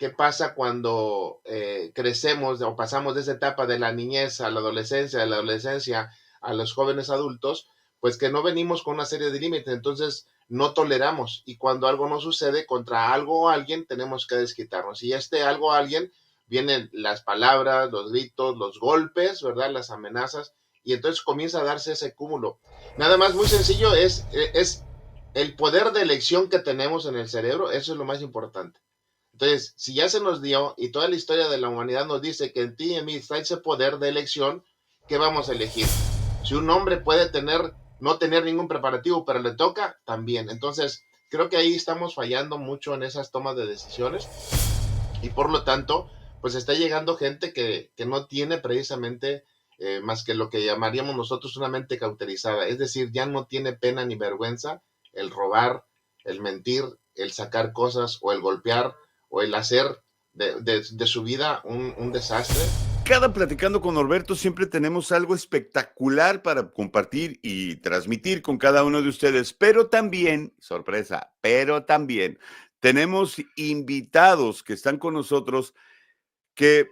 ¿qué pasa cuando crecemos o pasamos de esa etapa de la niñez a la adolescencia, de la adolescencia a los jóvenes adultos? Pues que no venimos con una serie de límites, entonces no toleramos, y cuando algo no sucede contra algo o alguien, tenemos que desquitarnos, y algo o alguien vienen las palabras, los gritos, los golpes, ¿verdad? Las amenazas, y entonces comienza a darse ese cúmulo. Nada más muy sencillo, es el poder de elección que tenemos en el cerebro, eso es lo más importante. Entonces, si ya se nos dio y toda la historia de la humanidad nos dice que en ti y en mí está ese poder de elección, ¿qué vamos a elegir? Si un hombre puede no tener ningún preparativo, pero le toca, también. Entonces, creo que ahí estamos fallando mucho en esas tomas de decisiones, y por lo tanto, pues está llegando gente que no tiene precisamente más que lo que llamaríamos nosotros una mente cauterizada, es decir, ya no tiene pena ni vergüenza el robar, el mentir, el sacar cosas o el golpear o el hacer de su vida un desastre. Cada Platicando con Norberto siempre tenemos algo espectacular para compartir y transmitir con cada uno de ustedes, pero también, sorpresa, pero también tenemos invitados que están con nosotros que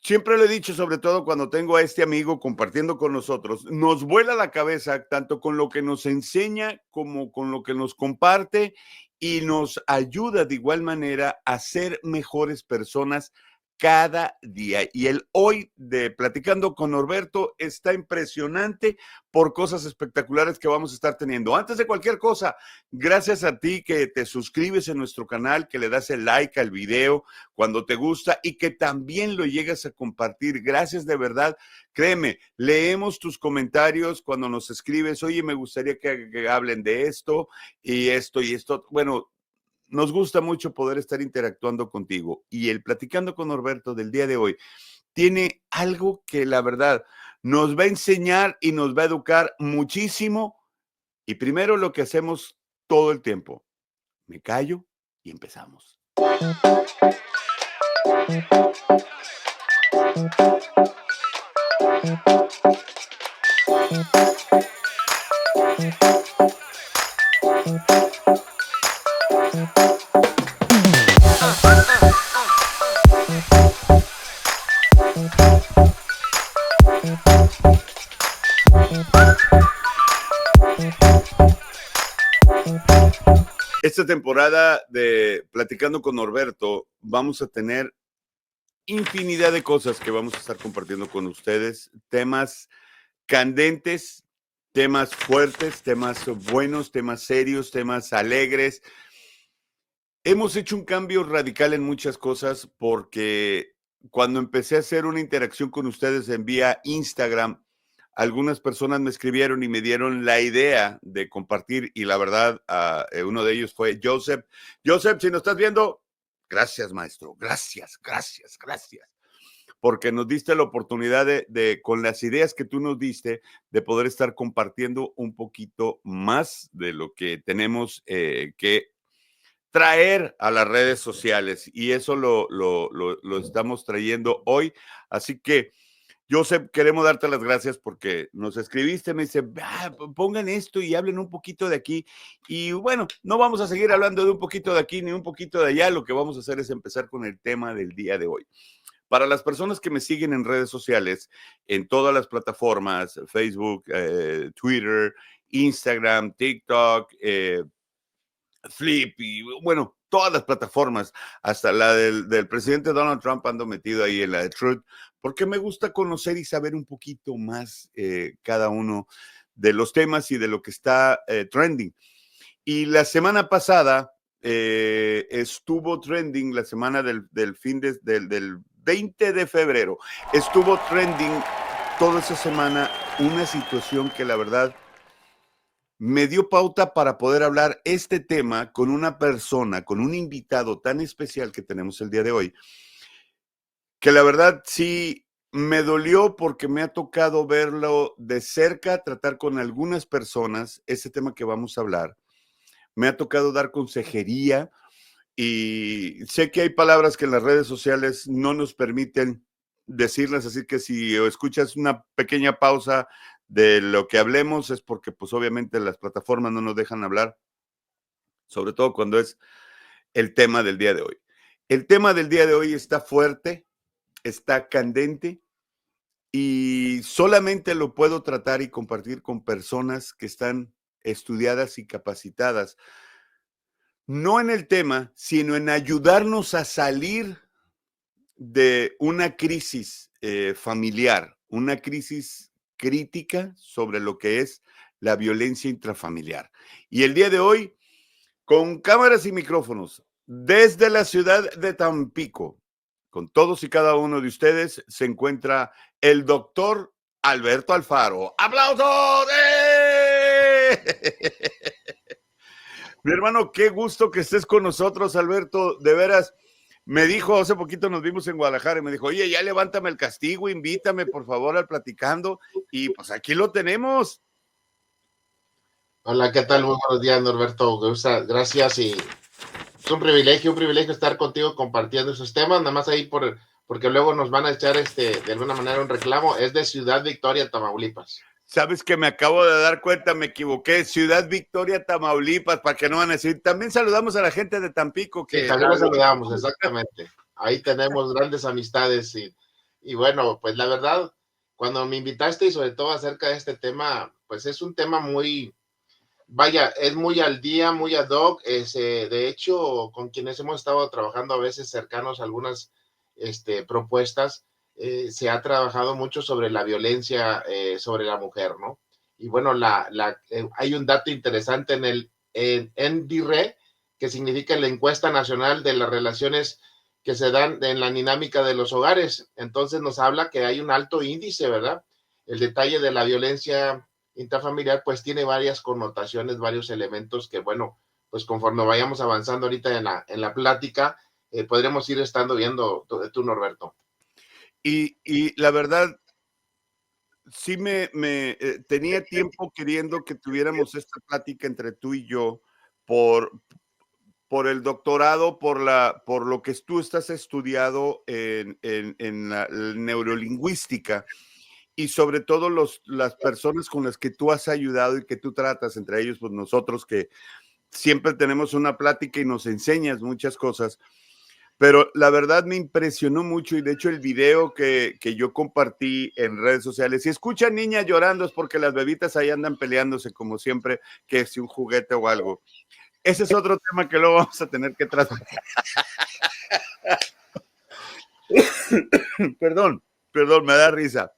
siempre lo he dicho, sobre todo cuando tengo a este amigo compartiendo con nosotros, nos vuela la cabeza tanto con lo que nos enseña como con lo que nos comparte y nos ayuda de igual manera a ser mejores personas cada día. Y el hoy de Platicando con Norberto está impresionante por cosas espectaculares que vamos a estar teniendo. Antes de cualquier cosa, gracias a ti que te suscribes en nuestro canal, que le das el like al video cuando te gusta y que también lo llegas a compartir. Gracias de verdad. Créeme, leemos tus comentarios cuando nos escribes, oye, me gustaría que hablen de esto y esto y esto. Bueno, nos gusta mucho poder estar interactuando contigo. Y el Platicando con Norberto del día de hoy tiene algo que la verdad nos va a enseñar y nos va a educar muchísimo. Y primero lo que hacemos todo el tiempo, me callo y empezamos. Esta temporada de Platicando con Norberto vamos a tener infinidad de cosas que vamos a estar compartiendo con ustedes, temas candentes, temas fuertes, temas buenos, temas serios, temas alegres. Hemos hecho un cambio radical en muchas cosas porque cuando empecé a hacer una interacción con ustedes en vía Instagram, algunas personas me escribieron y me dieron la idea de compartir y la verdad, uno de ellos fue Joseph. Joseph, si nos estás viendo, gracias maestro, gracias, gracias, gracias, porque nos diste la oportunidad con las ideas que tú nos diste, de poder estar compartiendo un poquito más de lo que tenemos que traer a las redes sociales y eso lo estamos trayendo hoy. Así que, Joseph, queremos darte las gracias porque nos escribiste, me dice, pongan esto y hablen un poquito de aquí. Y bueno, no vamos a seguir hablando de un poquito de aquí ni un poquito de allá. Lo que vamos a hacer es empezar con el tema del día de hoy. Para las personas que me siguen en redes sociales, en todas las plataformas, Facebook, Twitter, Instagram, TikTok, Flip y bueno, todas las plataformas, hasta la del presidente Donald Trump ando metido ahí en la de Truth, porque me gusta conocer y saber un poquito más cada uno de los temas y de lo que está trending. Y la semana pasada estuvo trending, la semana del 20 de febrero, estuvo trending toda esa semana una situación que la verdad me dio pauta para poder hablar este tema con una persona, con un invitado tan especial que tenemos el día de hoy, que la verdad sí me dolió porque me ha tocado verlo de cerca, tratar con algunas personas, ese tema que vamos a hablar. Me ha tocado dar consejería y sé que hay palabras que en las redes sociales no nos permiten decirlas, así que si escuchas una pequeña pausa de lo que hablemos es porque pues obviamente las plataformas no nos dejan hablar, sobre todo cuando es el tema del día de hoy. El tema del día de hoy está fuerte, está candente y solamente lo puedo tratar y compartir con personas que están estudiadas y capacitadas, no en el tema, sino en ayudarnos a salir de una crisis familiar, una crisis crítica sobre lo que es la violencia intrafamiliar. Y el día de hoy, con cámaras y micrófonos, desde la ciudad de Tampico, con todos y cada uno de ustedes, se encuentra el doctor Alberto Alfaro. ¡Aplausos! ¡Eh! Mi hermano, qué gusto que estés con nosotros, Alberto. De veras, me dijo, hace poquito nos vimos en Guadalajara y me dijo, oye, ya levántame el castigo, invítame por favor al platicando. Y pues aquí lo tenemos. Hola, ¿qué tal? Muy buenos días, Norberto. Gracias y es un privilegio estar contigo compartiendo esos temas, nada más ahí porque luego nos van a echar de alguna manera un reclamo. Es de Ciudad Victoria, Tamaulipas. Sabes que me acabo de dar cuenta, me equivoqué. Ciudad Victoria, Tamaulipas, para que no van a decir. También saludamos a la gente de Tampico. Sí, Que también los saludamos, exactamente. Ahí tenemos grandes amistades y bueno, pues la verdad, cuando me invitaste y sobre todo acerca de este tema, pues es un tema muy, vaya, es muy al día, muy ad hoc. De hecho, con quienes hemos estado trabajando a veces cercanos a algunas propuestas, se ha trabajado mucho sobre la violencia sobre la mujer, ¿no? Y bueno, hay un dato interesante en NDRE, que significa la Encuesta Nacional de las Relaciones que se dan en la dinámica de los hogares. Entonces nos habla que hay un alto índice, ¿verdad? El detalle de la violencia intrafamiliar pues tiene varias connotaciones, varios elementos que bueno, pues conforme vayamos avanzando ahorita en la plática, podremos ir estando viendo tú, Norberto. y la verdad, sí tenía tiempo queriendo que tuviéramos esta plática entre tú y yo por, por el doctorado, por lo que tú estás estudiado en la neurolingüística y sobre todo las personas con las que tú has ayudado y que tú tratas, entre ellos pues nosotros que siempre tenemos una plática y nos enseñas muchas cosas. Pero la verdad me impresionó mucho y de hecho el video que yo compartí en redes sociales, si escuchan niñas llorando es porque las bebitas ahí andan peleándose como siempre, que si un juguete o algo. Ese es otro tema que luego vamos a tener que tratar. Perdón, me da risa.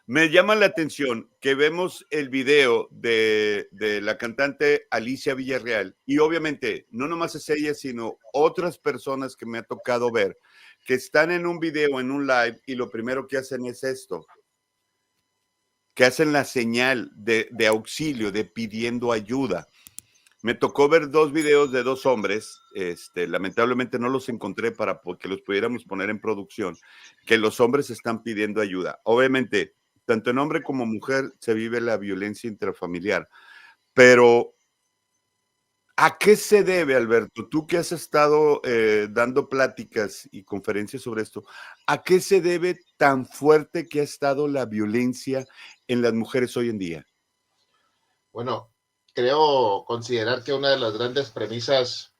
Me llama la atención que vemos el video de la cantante Alicia Villarreal y obviamente no nomás es ella, sino otras personas que me ha tocado ver que están en un video, en un live y lo primero que hacen es esto, que hacen la señal de auxilio, de pidiendo ayuda. Me tocó ver dos videos de dos hombres, lamentablemente no los encontré para que los pudiéramos poner en producción, que los hombres están pidiendo ayuda. Obviamente, tanto en hombre como mujer se vive la violencia intrafamiliar, pero ¿a qué se debe, Alberto? Tú que has estado dando pláticas y conferencias sobre esto, ¿a qué se debe tan fuerte que ha estado la violencia en las mujeres hoy en día? Bueno, creo considerar que una de las grandes premisas,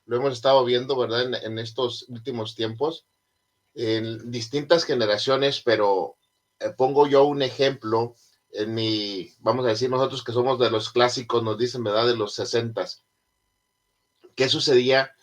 lo hemos estado viendo, ¿verdad? En estos últimos tiempos, en distintas generaciones, pero pongo yo un ejemplo vamos a decir nosotros que somos de los clásicos, nos dicen, ¿verdad? De los 60s. ¿Qué sucedía?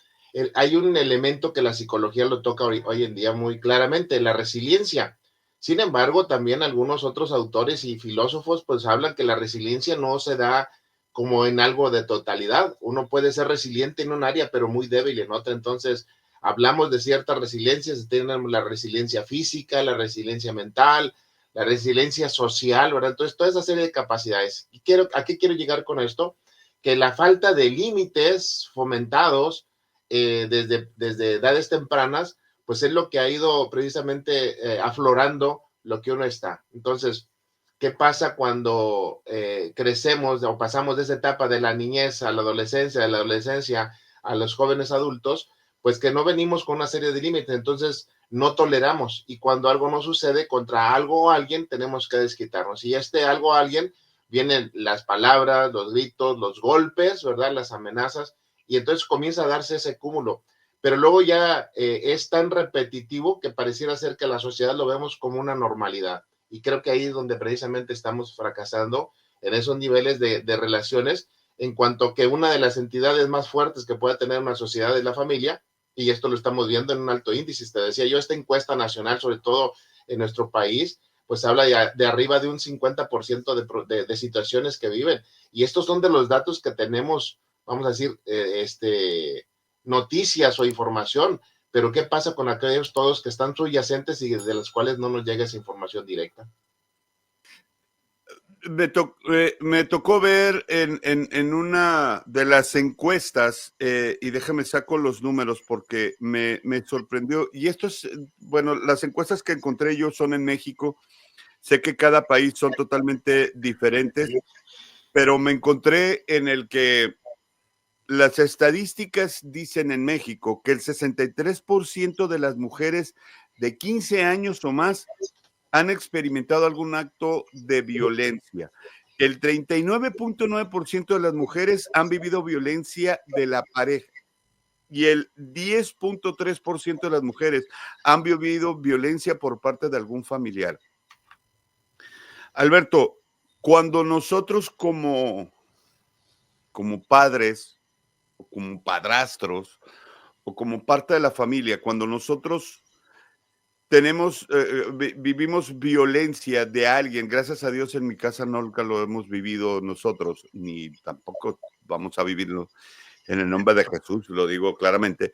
Hay un elemento que la psicología lo toca hoy en día muy claramente, la resiliencia. Sin embargo, también algunos otros autores y filósofos pues hablan que la resiliencia no se da como en algo de totalidad. Uno puede ser resiliente en un área, pero muy débil en otra. Entonces, hablamos de ciertas resiliencias, tenemos la resiliencia física, la resiliencia mental, la resiliencia social, ¿verdad? Entonces, toda esa serie de capacidades. ¿A qué quiero llegar con esto? Que la falta de límites fomentados desde edades tempranas, pues es lo que ha ido precisamente aflorando lo que uno está. Entonces, ¿qué pasa cuando crecemos o pasamos de esa etapa de la niñez a la adolescencia, de la adolescencia a los jóvenes adultos? Pues que no venimos con una serie de límites, entonces no toleramos y cuando algo no sucede contra algo o alguien tenemos que desquitarnos y algo o alguien vienen las palabras, los gritos, los golpes, ¿verdad? Las amenazas, y entonces comienza a darse ese cúmulo. pero luego ya es tan repetitivo que pareciera ser que la sociedad lo vemos como una normalidad. Y creo que ahí es donde precisamente estamos fracasando en esos niveles de relaciones, en cuanto que una de las entidades más fuertes que puede tener una sociedad es la familia, y esto lo estamos viendo en un alto índice. Te decía yo, esta encuesta nacional, sobre todo en nuestro país, pues habla de arriba de un 50% de situaciones que viven. Y estos son de los datos que tenemos, vamos a decir, noticias o información, pero ¿qué pasa con aquellos todos que están subyacentes y de los cuales no nos llega esa información directa? Me tocó ver en una de las encuestas, y déjame saco los números porque me sorprendió, y esto es, bueno, las encuestas que encontré yo son en México, sé que cada país son totalmente diferentes, pero me encontré en el que las estadísticas dicen en México que el 63% de las mujeres de 15 años o más han experimentado algún acto de violencia. El 39.9% de las mujeres han vivido violencia de la pareja y el 10.3% de las mujeres han vivido violencia por parte de algún familiar. Alberto, cuando nosotros como padres o como padrastros o como parte de la familia, cuando nosotros vivimos violencia de alguien, gracias a Dios en mi casa nunca lo hemos vivido nosotros, ni tampoco vamos a vivirlo en el nombre de Jesús, lo digo claramente.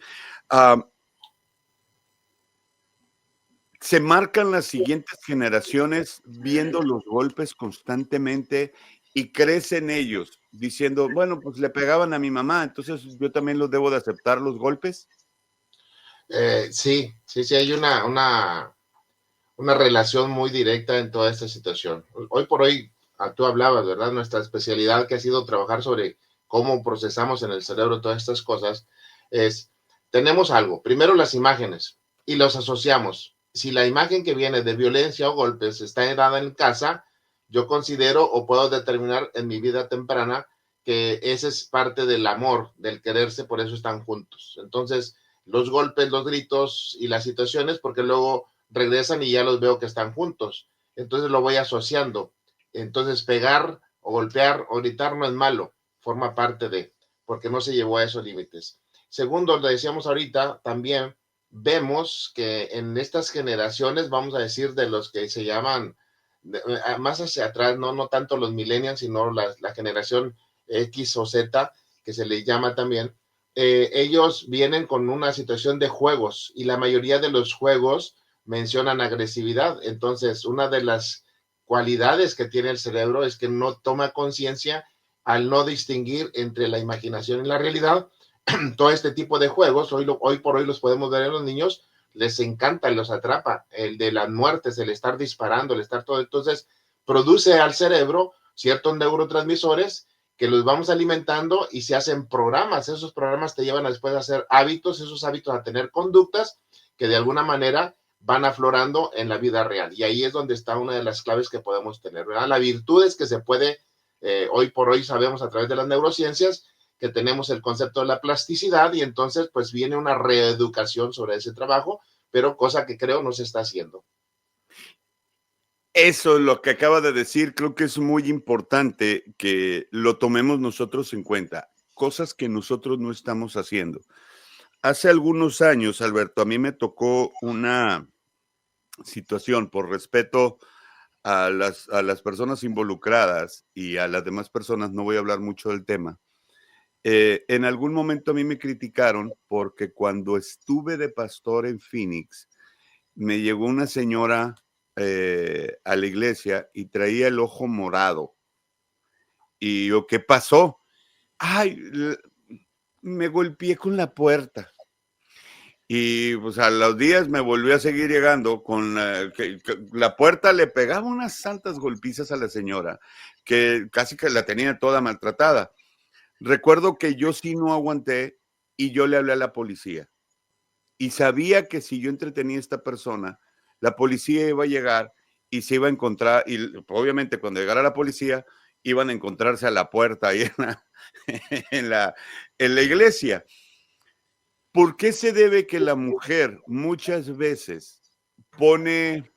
Se marcan las siguientes generaciones viendo los golpes constantemente y crecen ellos diciendo, bueno, pues le pegaban a mi mamá, entonces yo también los debo de aceptar los golpes. Sí, sí, sí, hay una relación muy directa en toda esta situación. Hoy por hoy, tú hablabas, ¿verdad? Nuestra especialidad que ha sido trabajar sobre cómo procesamos en el cerebro todas estas cosas es, tenemos algo, primero las imágenes y los asociamos. Si la imagen que viene de violencia o golpes está dada en casa, yo considero o puedo determinar en mi vida temprana que ese es parte del amor, del quererse, por eso están juntos. Entonces, los golpes, los gritos y las situaciones, porque luego regresan y ya los veo que están juntos. Entonces lo voy asociando. Entonces pegar o golpear o gritar no es malo, forma parte de, porque no se llevó a esos límites. Segundo, lo decíamos ahorita, también vemos que en estas generaciones, vamos a decir, de los que se llaman más hacia atrás, no tanto los millennials, sino la generación X o Z, que se le llama también, ellos vienen con una situación de juegos y la mayoría de los juegos mencionan agresividad. Entonces, una de las cualidades que tiene el cerebro es que no toma conciencia al no distinguir entre la imaginación y la realidad. Todo este tipo de juegos, hoy por hoy los podemos ver en los niños, les encanta, los atrapa, el de las muertes, el estar disparando, el estar todo. Entonces, produce al cerebro ciertos neurotransmisores que los vamos alimentando y se hacen programas. Esos programas te llevan después a hacer hábitos, esos hábitos a tener conductas que de alguna manera van aflorando en la vida real. Y ahí es donde está una de las claves que podemos tener, ¿verdad? La virtud es que se puede, hoy por hoy sabemos a través de las neurociencias, que tenemos el concepto de la plasticidad y entonces pues viene una reeducación sobre ese trabajo, pero cosa que creo no se está haciendo. Eso es lo que acaba de decir, creo que es muy importante que lo tomemos nosotros en cuenta, cosas que nosotros no estamos haciendo. Hace algunos años, Alberto, a mí me tocó una situación por respeto a las personas involucradas y a las demás personas, no voy a hablar mucho del tema. En algún momento a mí me criticaron porque cuando estuve de pastor en Phoenix, me llegó una señora a la iglesia y traía el ojo morado. Y yo, ¿qué pasó? Ay, me golpeé con la puerta. Y pues a los días me volvió a seguir llegando con que la puerta, le pegaba unas santas golpizas a la señora, que casi que la tenía toda maltratada. Recuerdo que yo sí no aguanté y yo le hablé a la policía. Y sabía que si yo entretenía a esta persona, la policía iba a llegar y se iba a encontrar, y obviamente cuando llegara la policía, iban a encontrarse a la puerta ahí en la iglesia. ¿Por qué se debe que la mujer muchas veces pone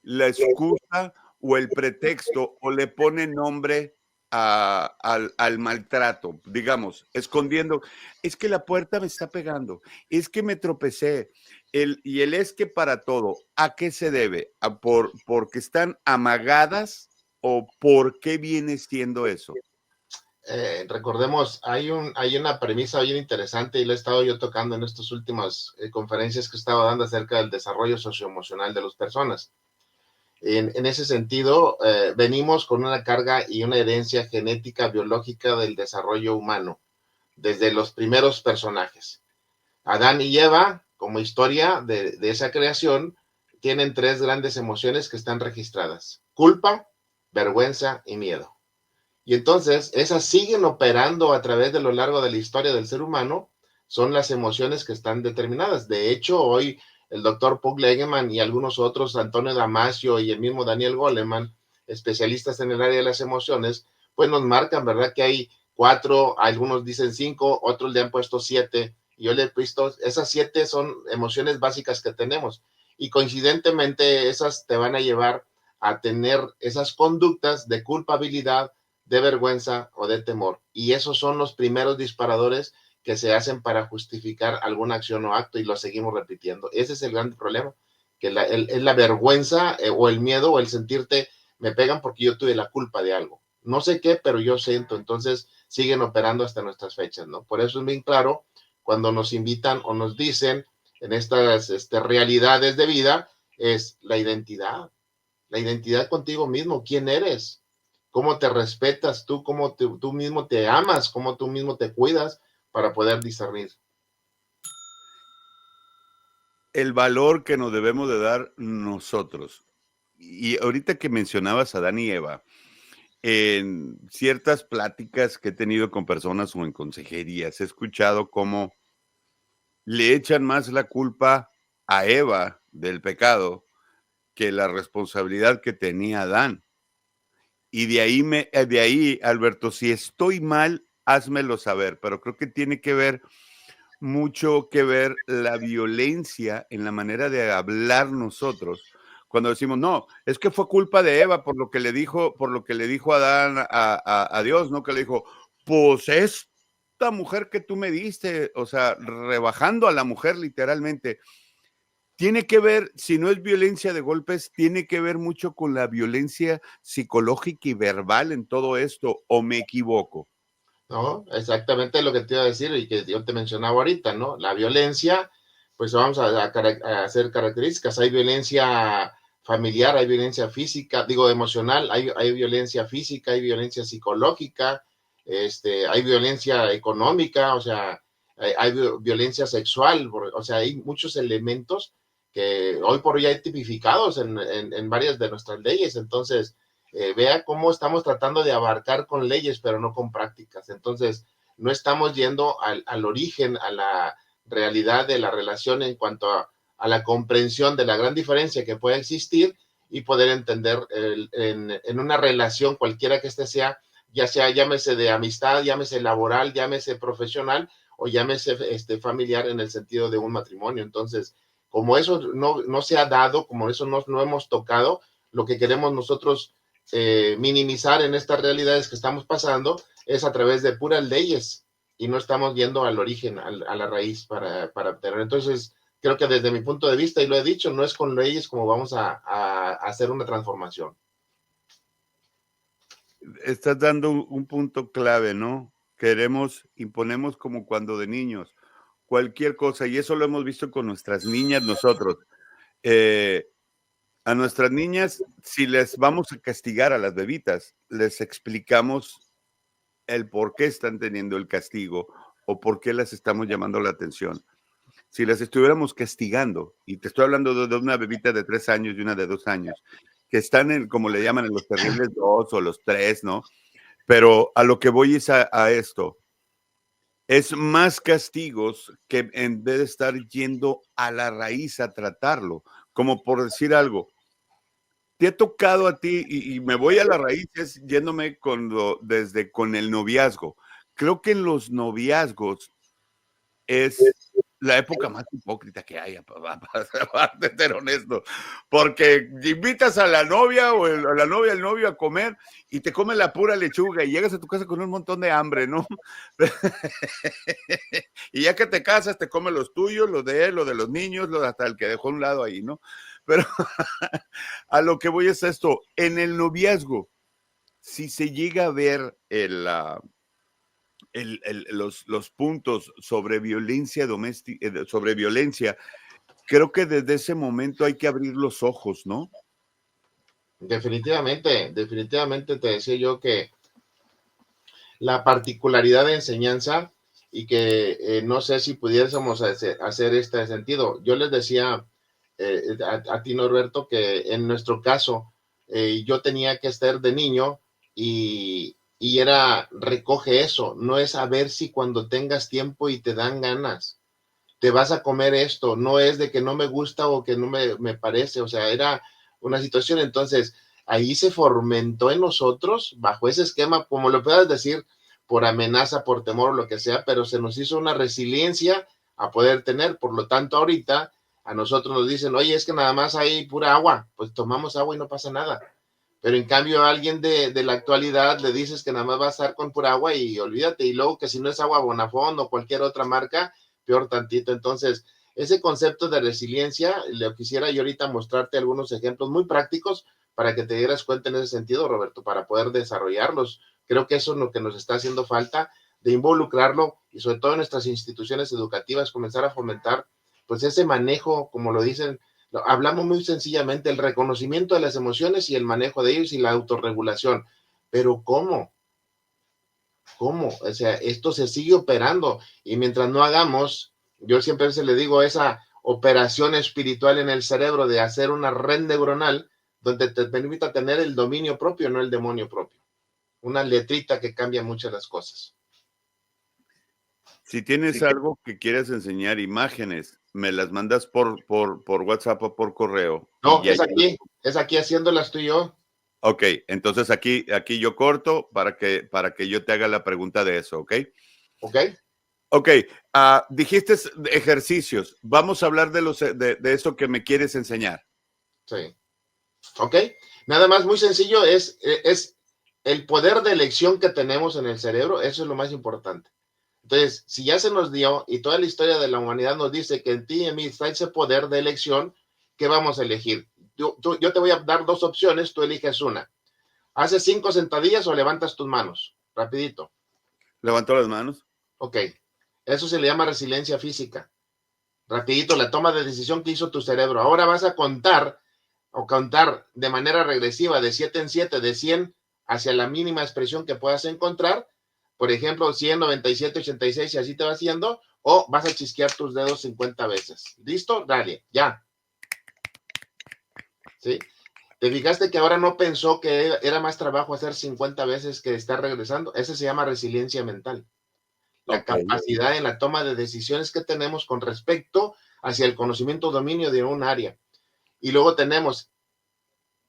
la excusa o el pretexto o le pone nombre al maltrato, digamos, escondiendo? Es que la puerta me está pegando, es que me tropecé, y el es que para todo, ¿a qué se debe? ¿Porque están amagadas o por qué viene siendo eso? Recordemos, hay una premisa bien interesante y la he estado yo tocando en estas últimas conferencias que he estado dando acerca del desarrollo socioemocional de las personas. En ese sentido, venimos con una carga y una herencia genética biológica del desarrollo humano, desde los primeros personajes. Adán y Eva, como historia de esa creación, tienen tres grandes emociones que están registradas: culpa, vergüenza y miedo. Y entonces esas siguen operando a través de lo largo de la historia del ser humano, son las emociones que están determinadas. De hecho, hoy el doctor Paul Legeman y algunos otros, Antonio Damasio y el mismo Daniel Goleman, especialistas en el área de las emociones, pues nos marcan, ¿verdad? Que hay 4, algunos dicen 5, otros le han puesto 7. Y yo le he visto, esas 7 son emociones básicas que tenemos. Y coincidentemente esas te van a llevar a tener esas conductas de culpabilidad, de vergüenza o de temor. Y esos son los primeros disparadores que se hacen para justificar alguna acción o acto y lo seguimos repitiendo. Ese es el gran problema, que es la vergüenza o el miedo o el sentirte, me pegan porque yo tuve la culpa de algo. No sé qué, pero yo siento. Entonces siguen operando hasta nuestras fechas, ¿no? Por eso es bien claro cuando nos invitan o nos dicen en estas realidades de vida, es la identidad contigo mismo, quién eres, cómo te respetas tú, cómo tú mismo te amas, cómo tú mismo te cuidas para poder discernir. El valor que nos debemos de dar nosotros. Y ahorita que mencionabas a Adán y Eva, en ciertas pláticas que he tenido con personas o en consejerías, he escuchado cómo le echan más la culpa a Eva del pecado que la responsabilidad que tenía Adán. Y de ahí, Alberto, si estoy mal, házmelo saber, pero creo que tiene que ver mucho que ver la violencia en la manera de hablar nosotros. Cuando decimos, no, es que fue culpa de Eva por lo que le dijo Adán a Dios, ¿no? Que le dijo, pues esta mujer que tú me diste, o sea, rebajando a la mujer literalmente. Tiene que ver, si no es violencia de golpes, tiene que ver mucho con la violencia psicológica y verbal en todo esto, ¿o me equivoco? ¿No? Exactamente lo que te iba a decir y que yo te mencionaba ahorita, ¿no? La violencia, pues vamos a hacer características. Hay violencia familiar, hay violencia física, digo emocional, hay violencia física, hay violencia psicológica, hay violencia económica, o sea, hay violencia sexual, o sea, hay muchos elementos que hoy por hoy hay tipificados en varias de nuestras leyes. Entonces, vea cómo estamos tratando de abarcar con leyes, pero no con prácticas. Entonces, no estamos yendo al origen, a la realidad de la relación en cuanto a la comprensión de la gran diferencia que puede existir y poder entender en una relación cualquiera que éste sea, ya sea llámese de amistad, llámese laboral, llámese profesional o llámese familiar en el sentido de un matrimonio. Entonces, como eso no se ha dado, como eso no hemos tocado, lo que queremos nosotros minimizar en estas realidades que estamos pasando es a través de puras leyes y no estamos yendo al origen, a la raíz para obtener. Entonces, creo que desde mi punto de vista, y lo he dicho, no es con leyes como vamos a hacer una transformación. Estás dando un punto clave, ¿no? Imponemos como cuando de niños, cualquier cosa, y eso lo hemos visto con nuestras niñas nosotros. Eh, a nuestras niñas, si les vamos a castigar a las bebitas, les explicamos el por qué están teniendo el castigo o por qué las estamos llamando la atención. Si las estuviéramos castigando, y te estoy hablando de una bebita de 3 años y una de 2 años, que están en, como le llaman, en los terribles 2 o los 3, ¿no? Pero a lo que voy es a esto. Es más castigos que en vez de estar yendo a la raíz a tratarlo. Como por decir algo, te ha tocado a ti, y me voy a la raíz, es yéndome con el noviazgo. Creo que en los noviazgos es la época más hipócrita que hay, para ser honesto, porque invitas a la novia o a la novia al novio a comer y te comes la pura lechuga y llegas a tu casa con un montón de hambre, ¿no? Y ya que te casas, te comes los tuyos, los de él, los de los niños, hasta el que dejó a un lado ahí, ¿no? Pero a lo que voy es esto, en el noviazgo, si se llega a ver los puntos sobre violencia doméstica, sobre violencia, creo que desde ese momento hay que abrir los ojos, ¿no? Definitivamente te decía yo que la particularidad de enseñanza y que no sé si pudiésemos hacer este sentido. Yo les decía a ti, Norberto, que en nuestro caso yo tenía que estar de niño y era recoge eso, no es a ver si cuando tengas tiempo y te dan ganas, te vas a comer esto, no es de que no me gusta o que no me parece, o sea, era una situación, entonces ahí se fomentó en nosotros, bajo ese esquema, como lo puedas decir, por amenaza, por temor o lo que sea, pero se nos hizo una resiliencia a poder tener, por lo tanto ahorita a nosotros nos dicen, oye, es que nada más hay pura agua, pues tomamos agua y no pasa nada, pero en cambio a alguien de la actualidad le dices que nada más va a estar con pura agua y olvídate, y luego que si no es agua Bonafont o cualquier otra marca, peor tantito. Entonces, ese concepto de resiliencia, le quisiera yo ahorita mostrarte algunos ejemplos muy prácticos para que te dieras cuenta en ese sentido, Roberto, para poder desarrollarlos. Creo que eso es lo que nos está haciendo falta, de involucrarlo y sobre todo en nuestras instituciones educativas, comenzar a fomentar pues ese manejo, como lo dicen, hablamos muy sencillamente, el reconocimiento de las emociones y el manejo de ellos y la autorregulación. Pero ¿cómo? ¿Cómo? O sea, esto se sigue operando y mientras no hagamos, yo siempre se le digo esa operación espiritual en el cerebro de hacer una red neuronal donde te permita tener el dominio propio, no el demonio propio. Una letrita que cambia muchas las cosas. Si tienes algo que quieres enseñar, imágenes, me las mandas por WhatsApp o por correo. No, es aquí haciéndolas tú y yo. Ok, entonces aquí yo corto para que yo te haga la pregunta de eso, ¿ok? Ok. Ok, dijiste ejercicios. Vamos a hablar de eso que me quieres enseñar. Sí. Ok. Nada más muy sencillo, es el poder de elección que tenemos en el cerebro, eso es lo más importante. Entonces, si ya se nos dio y toda la historia de la humanidad nos dice que en ti y en mí está ese poder de elección, ¿qué vamos a elegir? Yo te voy a dar dos opciones, tú eliges una. ¿Haces 5 sentadillas o levantas tus manos? Rapidito. Levantó las manos. Ok. Eso se le llama resiliencia física. Rapidito, la toma de decisión que hizo tu cerebro. Ahora vas a contar de manera regresiva de 7 en 7, de 100 hacia la mínima expresión que puedas encontrar. Por ejemplo, 100, 97, 86 y así te va haciendo. O vas a chisquear tus dedos 50 veces. ¿Listo? Dale, ya. ¿Sí? ¿Te fijaste que ahora no pensó que era más trabajo hacer 50 veces que estar regresando? Ese se llama resiliencia mental. La capacidad en la toma de decisiones que tenemos con respecto hacia el conocimiento dominio de un área. Y luego tenemos,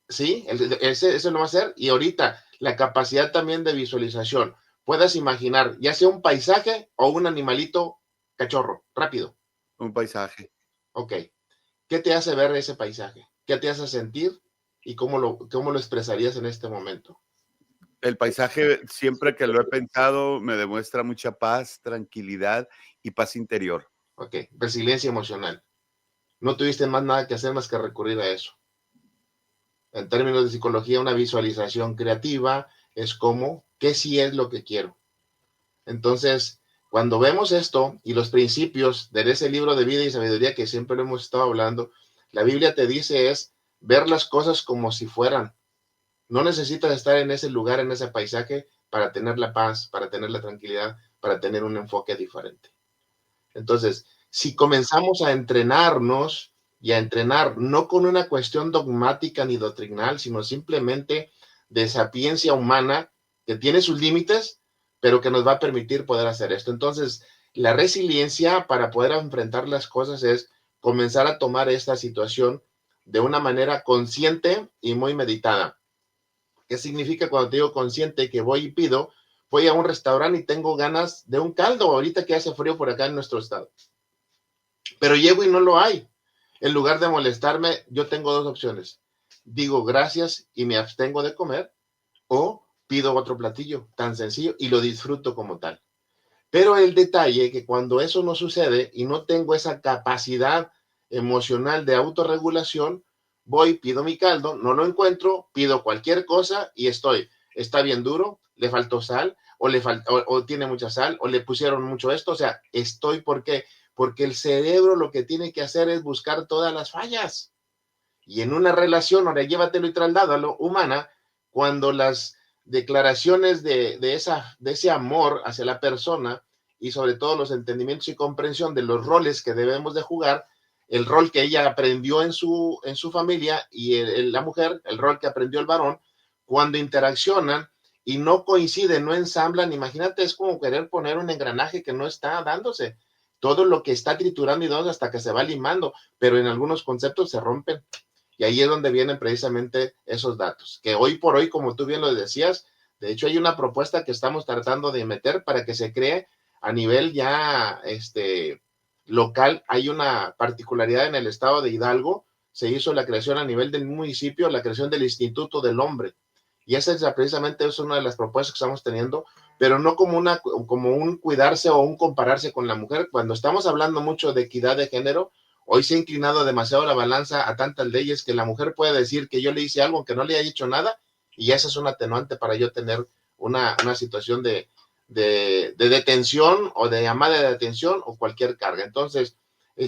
sí, ese lo va a hacer. Y ahorita, la capacidad también de visualización. Puedas imaginar, ya sea un paisaje o un animalito cachorro, rápido. Un paisaje. Ok. ¿Qué te hace ver ese paisaje? ¿Qué te hace sentir? ¿Y cómo lo expresarías en este momento? El paisaje, siempre que lo he pensado, me demuestra mucha paz, tranquilidad y paz interior. Ok, resiliencia emocional. No tuviste más nada que hacer más que recurrir a eso. En términos de psicología, una visualización creativa es como, ¿qué sí es lo que quiero? Entonces, cuando vemos esto y los principios de ese libro de vida y sabiduría que siempre lo hemos estado hablando, la Biblia te dice es ver las cosas como si fueran. No necesitas estar en ese lugar, en ese paisaje, para tener la paz, para tener la tranquilidad, para tener un enfoque diferente. Entonces, si comenzamos a entrenarnos y a entrenar no con una cuestión dogmática ni doctrinal, sino simplemente de sapiencia humana que tiene sus límites, pero que nos va a permitir poder hacer esto. Entonces, la resiliencia para poder enfrentar las cosas es comenzar a tomar esta situación de una manera consciente y muy meditada. ¿Qué significa cuando te digo consciente? Que voy y pido, voy a un restaurante y tengo ganas de un caldo, ahorita que hace frío por acá en nuestro estado. Pero llego y no lo hay. En lugar de molestarme, yo tengo dos opciones. Digo gracias y me abstengo de comer, o pido otro platillo tan sencillo y lo disfruto como tal. Pero el detalle que cuando eso no sucede y no tengo esa capacidad emocional de autorregulación, voy, pido mi caldo, no lo encuentro, pido cualquier cosa y está bien duro, le faltó sal, o tiene mucha sal, o le pusieron mucho esto, o sea, ¿por qué? Porque el cerebro lo que tiene que hacer es buscar todas las fallas. Y en una relación, ahora llévatelo y trasladalo, humana, cuando las declaraciones de ese amor hacia la persona y sobre todo los entendimientos y comprensión de los roles que debemos de jugar, el rol que ella aprendió en su familia y la mujer, el rol que aprendió el varón, cuando interaccionan y no coinciden, no ensamblan, imagínate, es como querer poner un engranaje que no está dándose. Todo lo que está triturando y dando hasta que se va limando, pero en algunos conceptos se rompen. Y ahí es donde vienen precisamente esos datos, que hoy por hoy, como tú bien lo decías, de hecho hay una propuesta que estamos tratando de meter para que se cree a nivel ya local. Hay una particularidad en el estado de Hidalgo, se hizo la creación a nivel del municipio, la creación del Instituto del Hombre. Y esa es precisamente es una de las propuestas que estamos teniendo, pero no como un cuidarse o un compararse con la mujer. Cuando estamos hablando mucho de equidad de género, hoy se ha inclinado demasiado la balanza a tantas leyes que la mujer puede decir que yo le hice algo aunque no le haya hecho nada, y esa es un atenuante para yo tener una situación de detención o de llamada de detención o cualquier carga. Entonces,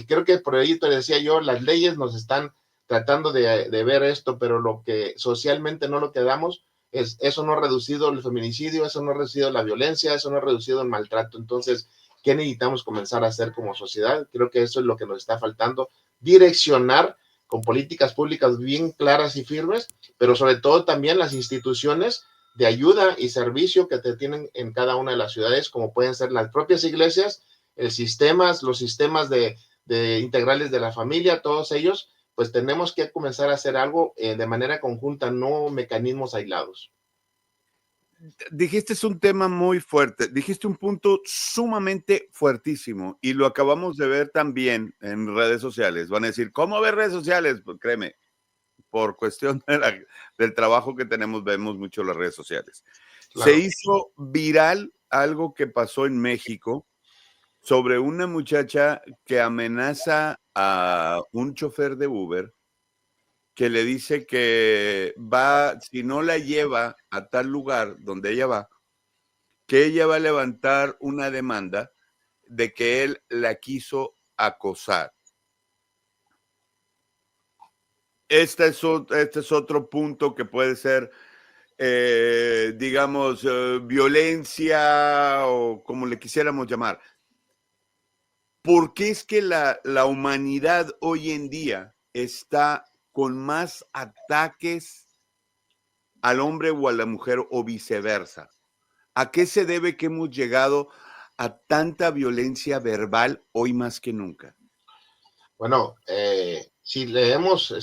creo que por ahí te decía yo, las leyes nos están tratando de ver esto, pero lo que socialmente no lo quedamos es eso no ha reducido el feminicidio, eso no ha reducido la violencia, eso no ha reducido el maltrato. Entonces, ¿qué necesitamos comenzar a hacer como sociedad? Creo que eso es lo que nos está faltando, direccionar con políticas públicas bien claras y firmes, pero sobre todo también las instituciones de ayuda y servicio que te tienen en cada una de las ciudades, como pueden ser las propias iglesias, los sistemas de integrales de la familia, todos ellos, pues tenemos que comenzar a hacer algo de manera conjunta, no mecanismos aislados. Dijiste es un tema muy fuerte, dijiste un punto sumamente fuertísimo y lo acabamos de ver también en redes sociales. Van a decir, ¿cómo ver redes sociales? Pues créeme, por cuestión del trabajo que tenemos, vemos mucho las redes sociales. Se Claro. hizo viral algo que pasó en México sobre una muchacha que amenaza a un chofer de Uber que le dice que va, si no la lleva a tal lugar donde ella va, que ella va a levantar una demanda de que él la quiso acosar. Este es otro punto que puede ser, digamos, violencia o como le quisiéramos llamar. ¿Por qué es que la humanidad hoy en día está con más ataques al hombre o a la mujer o viceversa? ¿A qué se debe que hemos llegado a tanta violencia verbal hoy más que nunca? Bueno, si leemos,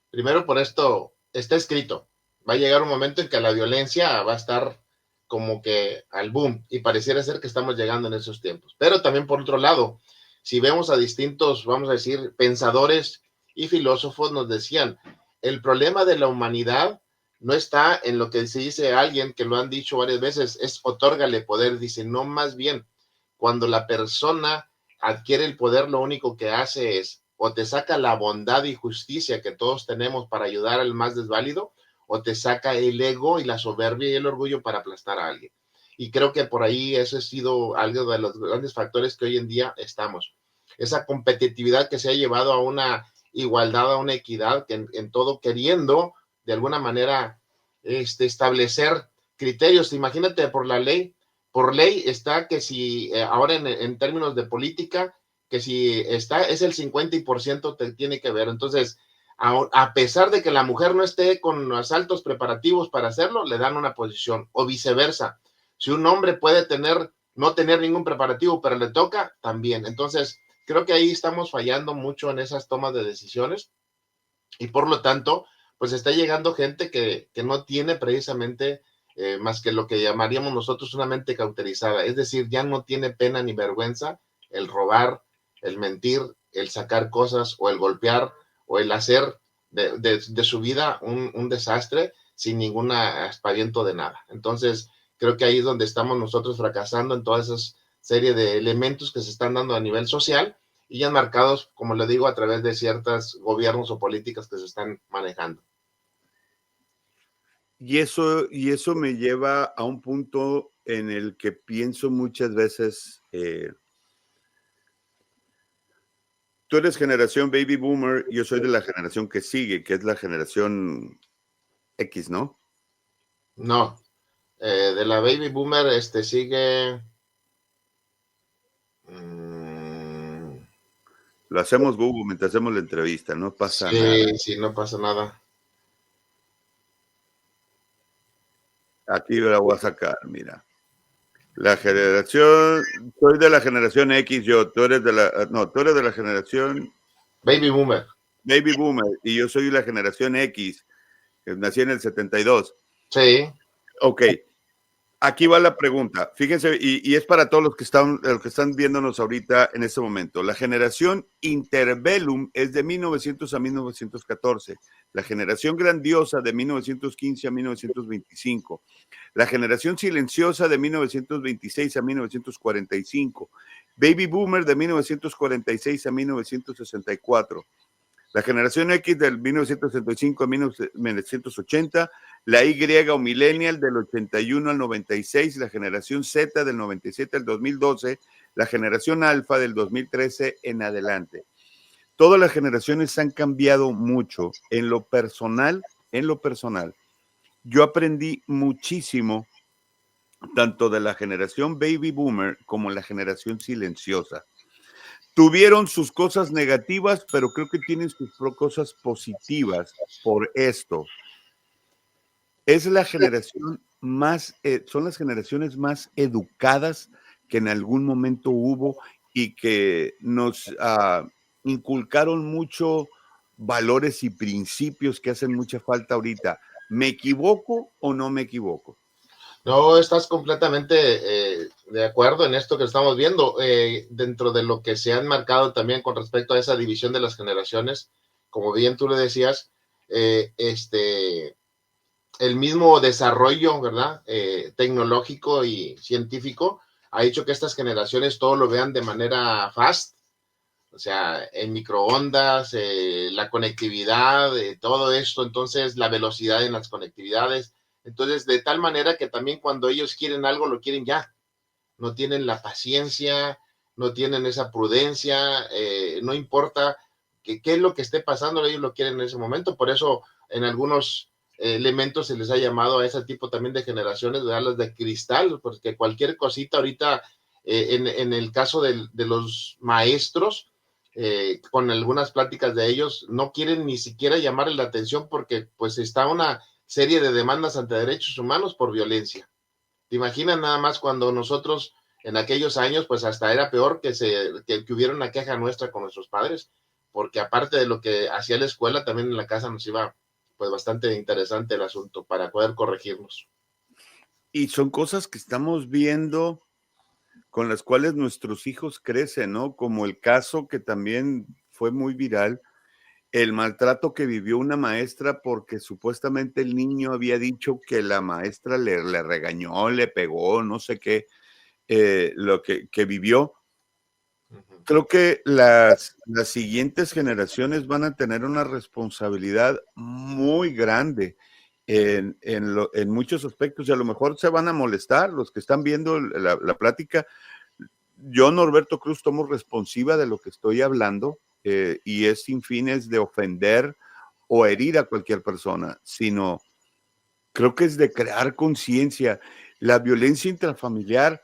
primero por esto, está escrito, va a llegar un momento en que la violencia va a estar como que al boom y pareciera ser que estamos llegando en esos tiempos. Pero también por otro lado, si vemos a distintos, vamos a decir, pensadores y filósofos nos decían, el problema de la humanidad no está en lo que se dice alguien, que lo han dicho varias veces, es otórgale poder, dice, no, más bien, cuando la persona adquiere el poder, lo único que hace es o te saca la bondad y justicia que todos tenemos para ayudar al más desválido, o te saca el ego y la soberbia y el orgullo para aplastar a alguien. Y creo que por ahí eso ha sido algo de los grandes factores que hoy en día estamos. Esa competitividad que se ha llevado a una igualdad, a una equidad, que en todo queriendo de alguna manera establecer criterios. Imagínate por ley está que si ahora en términos de política, que si está es el 50% te tiene que ver. Entonces, a pesar de que la mujer no esté con los altos preparativos para hacerlo, le dan una posición, o viceversa. Si un hombre puede no tener ningún preparativo, pero le toca, también. Entonces, creo que ahí estamos fallando mucho en esas tomas de decisiones y por lo tanto, pues está llegando gente que no tiene precisamente más que lo que llamaríamos nosotros una mente cauterizada. Es decir, ya no tiene pena ni vergüenza el robar, el mentir, el sacar cosas o el golpear o el hacer de su vida un desastre sin ningún aspaviento de nada. Entonces, creo que ahí es donde estamos nosotros fracasando en toda esa serie de elementos que se están dando a nivel social y ya marcados, como le digo, a través de ciertos gobiernos o políticas que se están manejando. Y eso me lleva a un punto en el que pienso muchas veces, tú eres generación baby boomer, yo soy de la generación que sigue, que es la generación X, ¿no? No, de la baby boomer sigue. Mmm, Lo hacemos Google mientras hacemos la entrevista, no pasa nada. sí, sí, no pasa nada. Aquí la voy a sacar, mira. La generación, soy de la generación X, yo, tú eres de la, no, tú eres de la generación Baby boomer. baby boomer y yo soy la generación X, que nací en el 72. Sí. Ok, aquí va la pregunta. Fíjense, y es para todos los que están viéndonos ahorita en este momento. La generación interbellum es de 1900 a 1914. La generación grandiosa de 1915 a 1925. La generación silenciosa de 1926 a 1945. Baby boomer de 1946 a 1964. La generación X del 1965 a 1980, la Y o millennial del 81 al 96, la generación Z del 97 al 2012, la generación alfa del 2013 en adelante. Todas las generaciones han cambiado mucho. En lo personal, yo aprendí muchísimo tanto de la generación baby boomer como la generación silenciosa. Tuvieron sus cosas negativas, pero creo que tienen sus cosas positivas por esto. Es la generación más, son las generaciones más educadas que en algún momento hubo y que nos inculcaron mucho valores y principios que hacen mucha falta ahorita. ¿Me equivoco o no me equivoco? No, estás completamente de acuerdo en esto que estamos viendo. Dentro de lo que se han marcado también con respecto a esa división de las generaciones, como bien tú le decías, el mismo desarrollo, ¿verdad? Tecnológico y científico ha hecho que estas generaciones todo lo vean de manera fast, o sea, en microondas, la conectividad, todo esto, entonces la velocidad en las conectividades, entonces de tal manera que también cuando ellos quieren algo lo quieren ya, no tienen la paciencia, no tienen esa prudencia, no importa qué es lo que esté pasando, ellos lo quieren en ese momento, por eso en algunos elementos se les ha llamado a ese tipo también de generaciones, de las de cristal, porque cualquier cosita ahorita, en el caso de los maestros, con algunas pláticas de ellos, no quieren ni siquiera llamarle la atención porque pues está una serie de demandas ante derechos humanos por violencia. ¿Te imaginas nada más cuando nosotros en aquellos años, pues hasta era peor que hubiera una queja nuestra con nuestros padres? Porque aparte de lo que hacía la escuela, también en la casa nos iba pues bastante interesante el asunto para poder corregirnos. Y son cosas que estamos viendo con las cuales nuestros hijos crecen, ¿no? Como el caso que también fue muy viral, el maltrato que vivió una maestra porque supuestamente el niño había dicho que la maestra le regañó, le pegó, no sé qué, lo que vivió. Creo que las siguientes generaciones van a tener una responsabilidad muy grande en muchos aspectos y a lo mejor se van a molestar los que están viendo la plática. Yo, Norberto Cruz, tomo responsiva de lo que estoy hablando y es sin fines de ofender o herir a cualquier persona, sino creo que es de crear conciencia. La violencia intrafamiliar,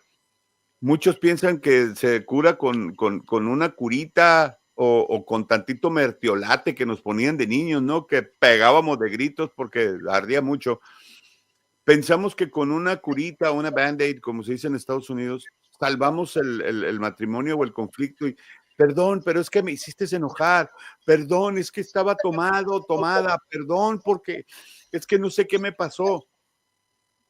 muchos piensan que se cura con una curita o con tantito mertiolate que nos ponían de niños, ¿no? Que pegábamos de gritos porque ardía mucho. Pensamos que con una curita o una band-aid, como se dice en Estados Unidos, salvamos el matrimonio o el conflicto y, perdón, pero es que me hiciste enojar, perdón, es que estaba tomado, tomada, perdón, porque es que no sé qué me pasó.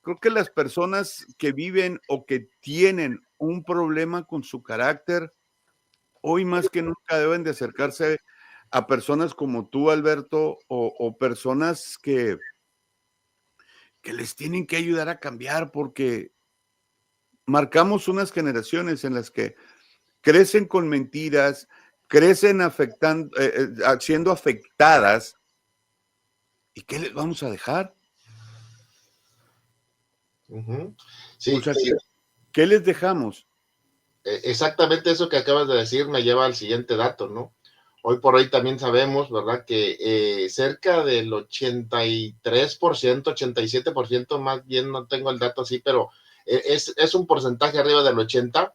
Creo que las personas que viven o que tienen un problema con su carácter, hoy más que nunca deben de acercarse a personas como tú, Alberto, o personas que les tienen que ayudar a cambiar, porque marcamos unas generaciones en las que crecen con mentiras, crecen afectando, siendo afectadas. ¿Y qué les vamos a dejar? O Sí, sea, sí, ¿qué les dejamos? exactamente eso que acabas de decir me lleva al siguiente dato, ¿no? Hoy por hoy también sabemos, ¿verdad?, que cerca del 83%, 87%, más bien no tengo el dato así, pero es un porcentaje arriba del 80%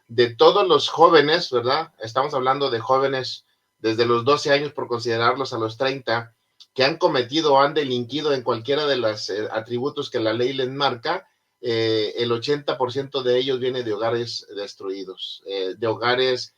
de todos los jóvenes, ¿verdad? Estamos hablando de jóvenes desde los 12 años, por considerarlos a los 30, que han cometido o han delinquido en cualquiera de los atributos que la ley les marca. El 80% de ellos viene de hogares destruidos, de hogares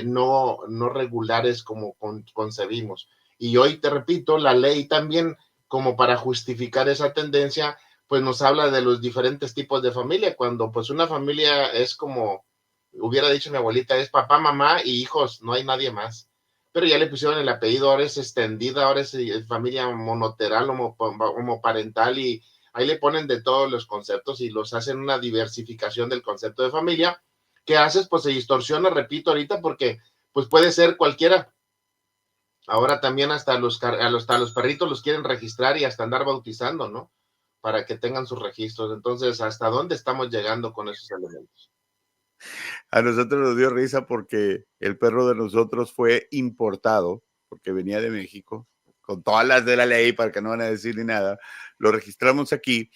no regulares como concebimos. Y hoy te repito, la ley también, como para justificar esa tendencia, pues nos habla de los diferentes tipos de familia, cuando pues una familia es como hubiera dicho mi abuelita, es papá, mamá y hijos, no hay nadie más. Pero ya le pusieron el apellido, ahora es extendida, ahora es familia monoteral, homoparental, y ahí le ponen de todos los conceptos y los hacen una diversificación del concepto de familia. ¿Qué haces? Pues se distorsiona, repito ahorita, porque pues puede ser cualquiera. Ahora también hasta los perritos los quieren registrar y hasta andar bautizando, ¿no? Para que tengan sus registros. Entonces, ¿hasta dónde estamos llegando con esos elementos? A nosotros nos dio risa porque el perro de nosotros fue importado, porque venía de México, con todas las de la ley para que no van a decir ni nada. Lo registramos aquí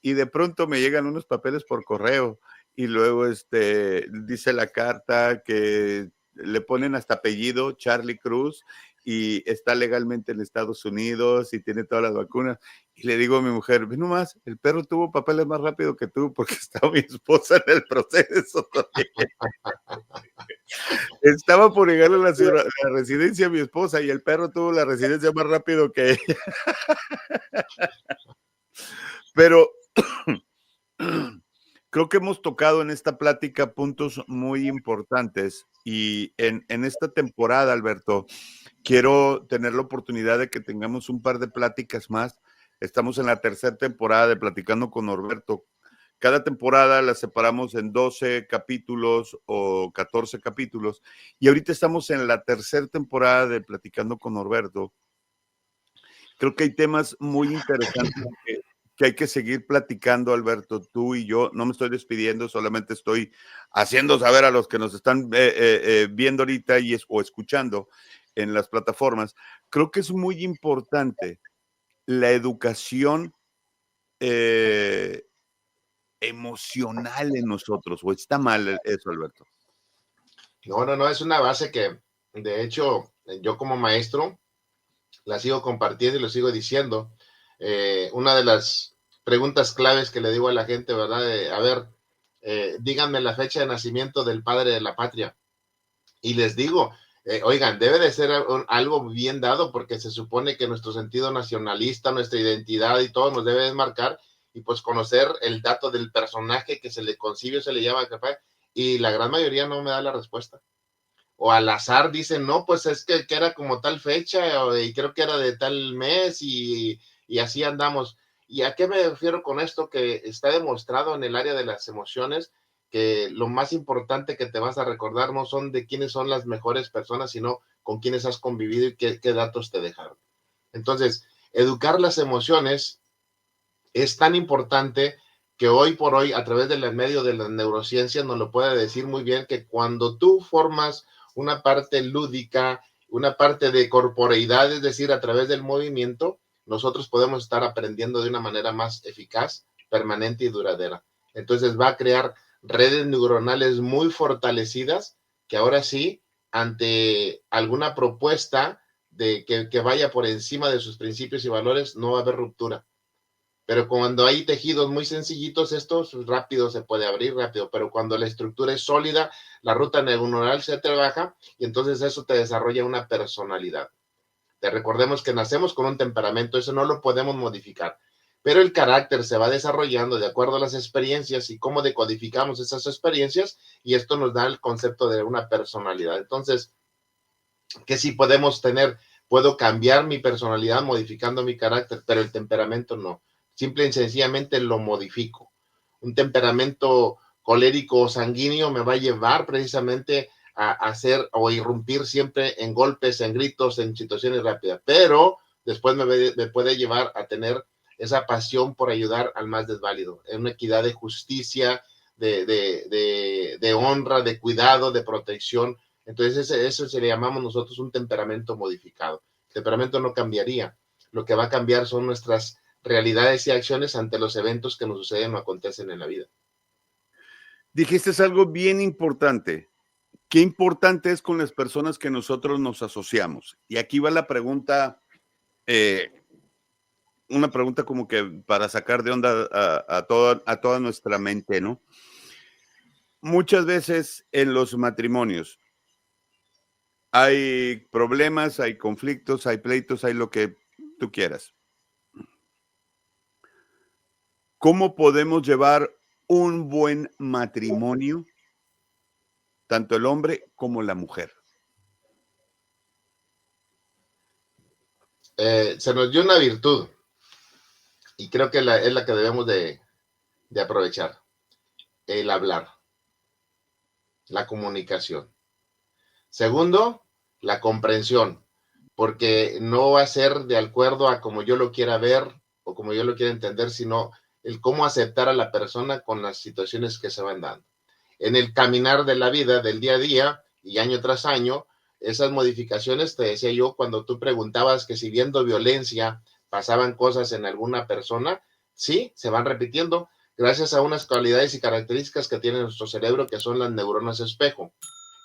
y de pronto me llegan unos papeles por correo y luego dice la carta que le ponen hasta apellido, Charlie Cruz, y está legalmente en Estados Unidos y tiene todas las vacunas. Y le digo a mi mujer, ve nomás, el perro tuvo papeles más rápido que tú porque estaba mi esposa en el proceso todavía. Estaba por llegar a la residencia de mi esposa y el perro tuvo la residencia más rápido que ella. Pero creo que hemos tocado en esta plática puntos muy importantes y en esta temporada, Alberto, quiero tener la oportunidad de que tengamos un par de pláticas más. Estamos en la tercera temporada de Platicando con Norberto. Cada temporada la separamos en 12 capítulos o 14 capítulos y ahorita estamos en la tercera temporada de Platicando con Norberto. Creo que hay temas muy interesantes que hay que seguir platicando, Alberto, tú y yo. No me estoy despidiendo, solamente estoy haciendo saber a los que nos están viendo ahorita o escuchando en las plataformas. Creo que es muy importante la educación emocional en nosotros, o está mal eso, Alberto. No, no, no, es una base que, de hecho, yo como maestro la sigo compartiendo y lo sigo diciendo. Una de las preguntas claves que le digo a la gente, ¿verdad? A ver, díganme la fecha de nacimiento del padre de la patria. Y les digo, oigan, debe de ser algo bien dado porque se supone que nuestro sentido nacionalista, nuestra identidad y todo nos debe marcar y pues conocer el dato del personaje que se le concibe o se le llama capaz. Y la gran mayoría no me da la respuesta o al azar dicen, no, pues es que era como tal fecha y creo que era de tal mes y así andamos. ¿Y a qué me refiero con esto? Que está demostrado en el área de las emociones que lo más importante que te vas a recordar no son de quiénes son las mejores personas, sino con quiénes has convivido y qué datos te dejaron. Entonces, educar las emociones es tan importante que hoy por hoy, a través del medio de la neurociencia, nos lo puede decir muy bien que cuando tú formas una parte lúdica, una parte de corporeidad, es decir, a través del movimiento, nosotros podemos estar aprendiendo de una manera más eficaz, permanente y duradera. Entonces va a crear redes neuronales muy fortalecidas que ahora sí, ante alguna propuesta de que vaya por encima de sus principios y valores, no va a haber ruptura. Pero cuando hay tejidos muy sencillitos, esto rápido se puede abrir rápido, pero cuando la estructura es sólida, la ruta neuronal se trabaja y entonces eso te desarrolla una personalidad. Te recordemos que nacemos con un temperamento, eso no lo podemos modificar. pero el carácter se va desarrollando de acuerdo a las experiencias y cómo decodificamos esas experiencias, y esto nos da el concepto de una personalidad. Entonces, que sí podemos tener, puedo cambiar mi personalidad modificando mi carácter, pero el temperamento no. Simple y sencillamente lo modifico. Un temperamento colérico o sanguíneo me va a llevar precisamente a hacer o irrumpir siempre en golpes, en gritos, en situaciones rápidas, pero después me puede llevar a tener esa pasión por ayudar al más desválido, en una equidad de justicia, de honra, de cuidado, de protección. Entonces eso se le llamamos nosotros un temperamento modificado. El temperamento no cambiaría. Lo que va a cambiar son nuestras realidades y acciones ante los eventos que nos suceden o acontecen en la vida. Dijiste algo bien importante. Qué importante es con las personas que nosotros nos asociamos. Y aquí va la pregunta, una pregunta como que para sacar de onda a toda nuestra mente, ¿no? Muchas veces en los matrimonios hay problemas, hay conflictos, hay pleitos, hay lo que tú quieras. ¿Cómo podemos llevar un buen matrimonio, tanto el hombre como la mujer? Se nos dio una virtud y creo que es la que debemos de aprovechar, el hablar, la comunicación. Segundo, la comprensión, porque no va a ser de acuerdo a como yo lo quiera ver o como yo lo quiera entender, sino el cómo aceptar a la persona con las situaciones que se van dando. En el caminar de la vida, del día a día y año tras año, esas modificaciones, te decía yo, cuando tú preguntabas que si viendo violencia pasaban cosas en alguna persona, sí, se van repitiendo gracias a unas cualidades y características que tiene nuestro cerebro, que son las neuronas espejo.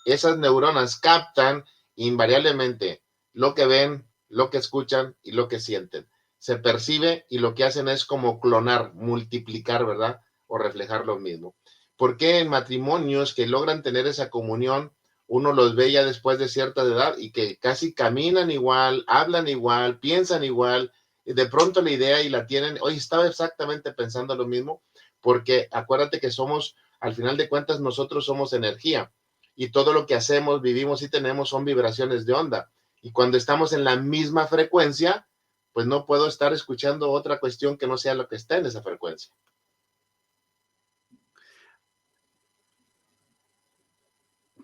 Esas neuronas captan invariablemente lo que ven, lo que escuchan y lo que sienten. Se percibe y lo que hacen es como clonar, multiplicar, ¿verdad? O reflejar lo mismo. ¿Por qué en matrimonios que logran tener esa comunión, uno los ve ya después de cierta edad y que casi caminan igual, hablan igual, piensan igual, y de pronto la idea y la tienen, hoy estaba exactamente pensando lo mismo, porque acuérdate que somos, al final de cuentas, nosotros somos energía y todo lo que hacemos, vivimos y tenemos son vibraciones de onda. Y cuando estamos en la misma frecuencia, pues no puedo estar escuchando otra cuestión que no sea lo que está en esa frecuencia.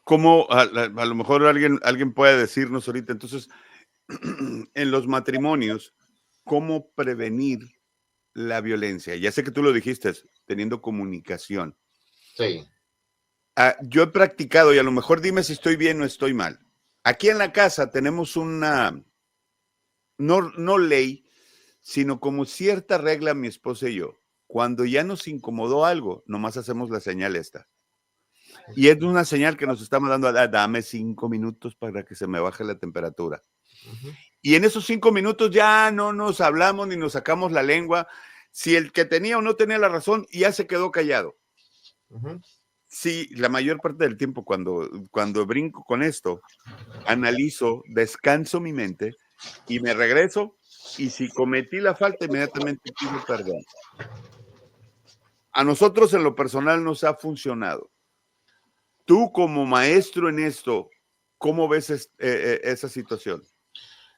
¿Cómo a lo mejor alguien puede decirnos ahorita, entonces, en los matrimonios, cómo prevenir la violencia? Ya sé que tú lo dijiste, teniendo comunicación. Sí. Yo he practicado, y a lo mejor dime si estoy bien o estoy mal. Aquí en la casa tenemos una, no ley, sino como cierta regla mi esposa y yo. Cuando ya nos incomodó algo, nomás hacemos la señal esta. Y es una señal que nos estamos dando, dame 5 minutos para que se me baje la temperatura. Y en esos 5 minutos ya no nos hablamos ni nos sacamos la lengua. Si el que tenía o no tenía la razón, ya se quedó callado. Sí, la mayor parte del tiempo cuando brinco con esto, analizo, descanso mi mente y me regreso, y si cometí la falta, inmediatamente pido perdón. A nosotros en lo personal nos ha funcionado. Tú como maestro en esto, ¿cómo ves esa situación?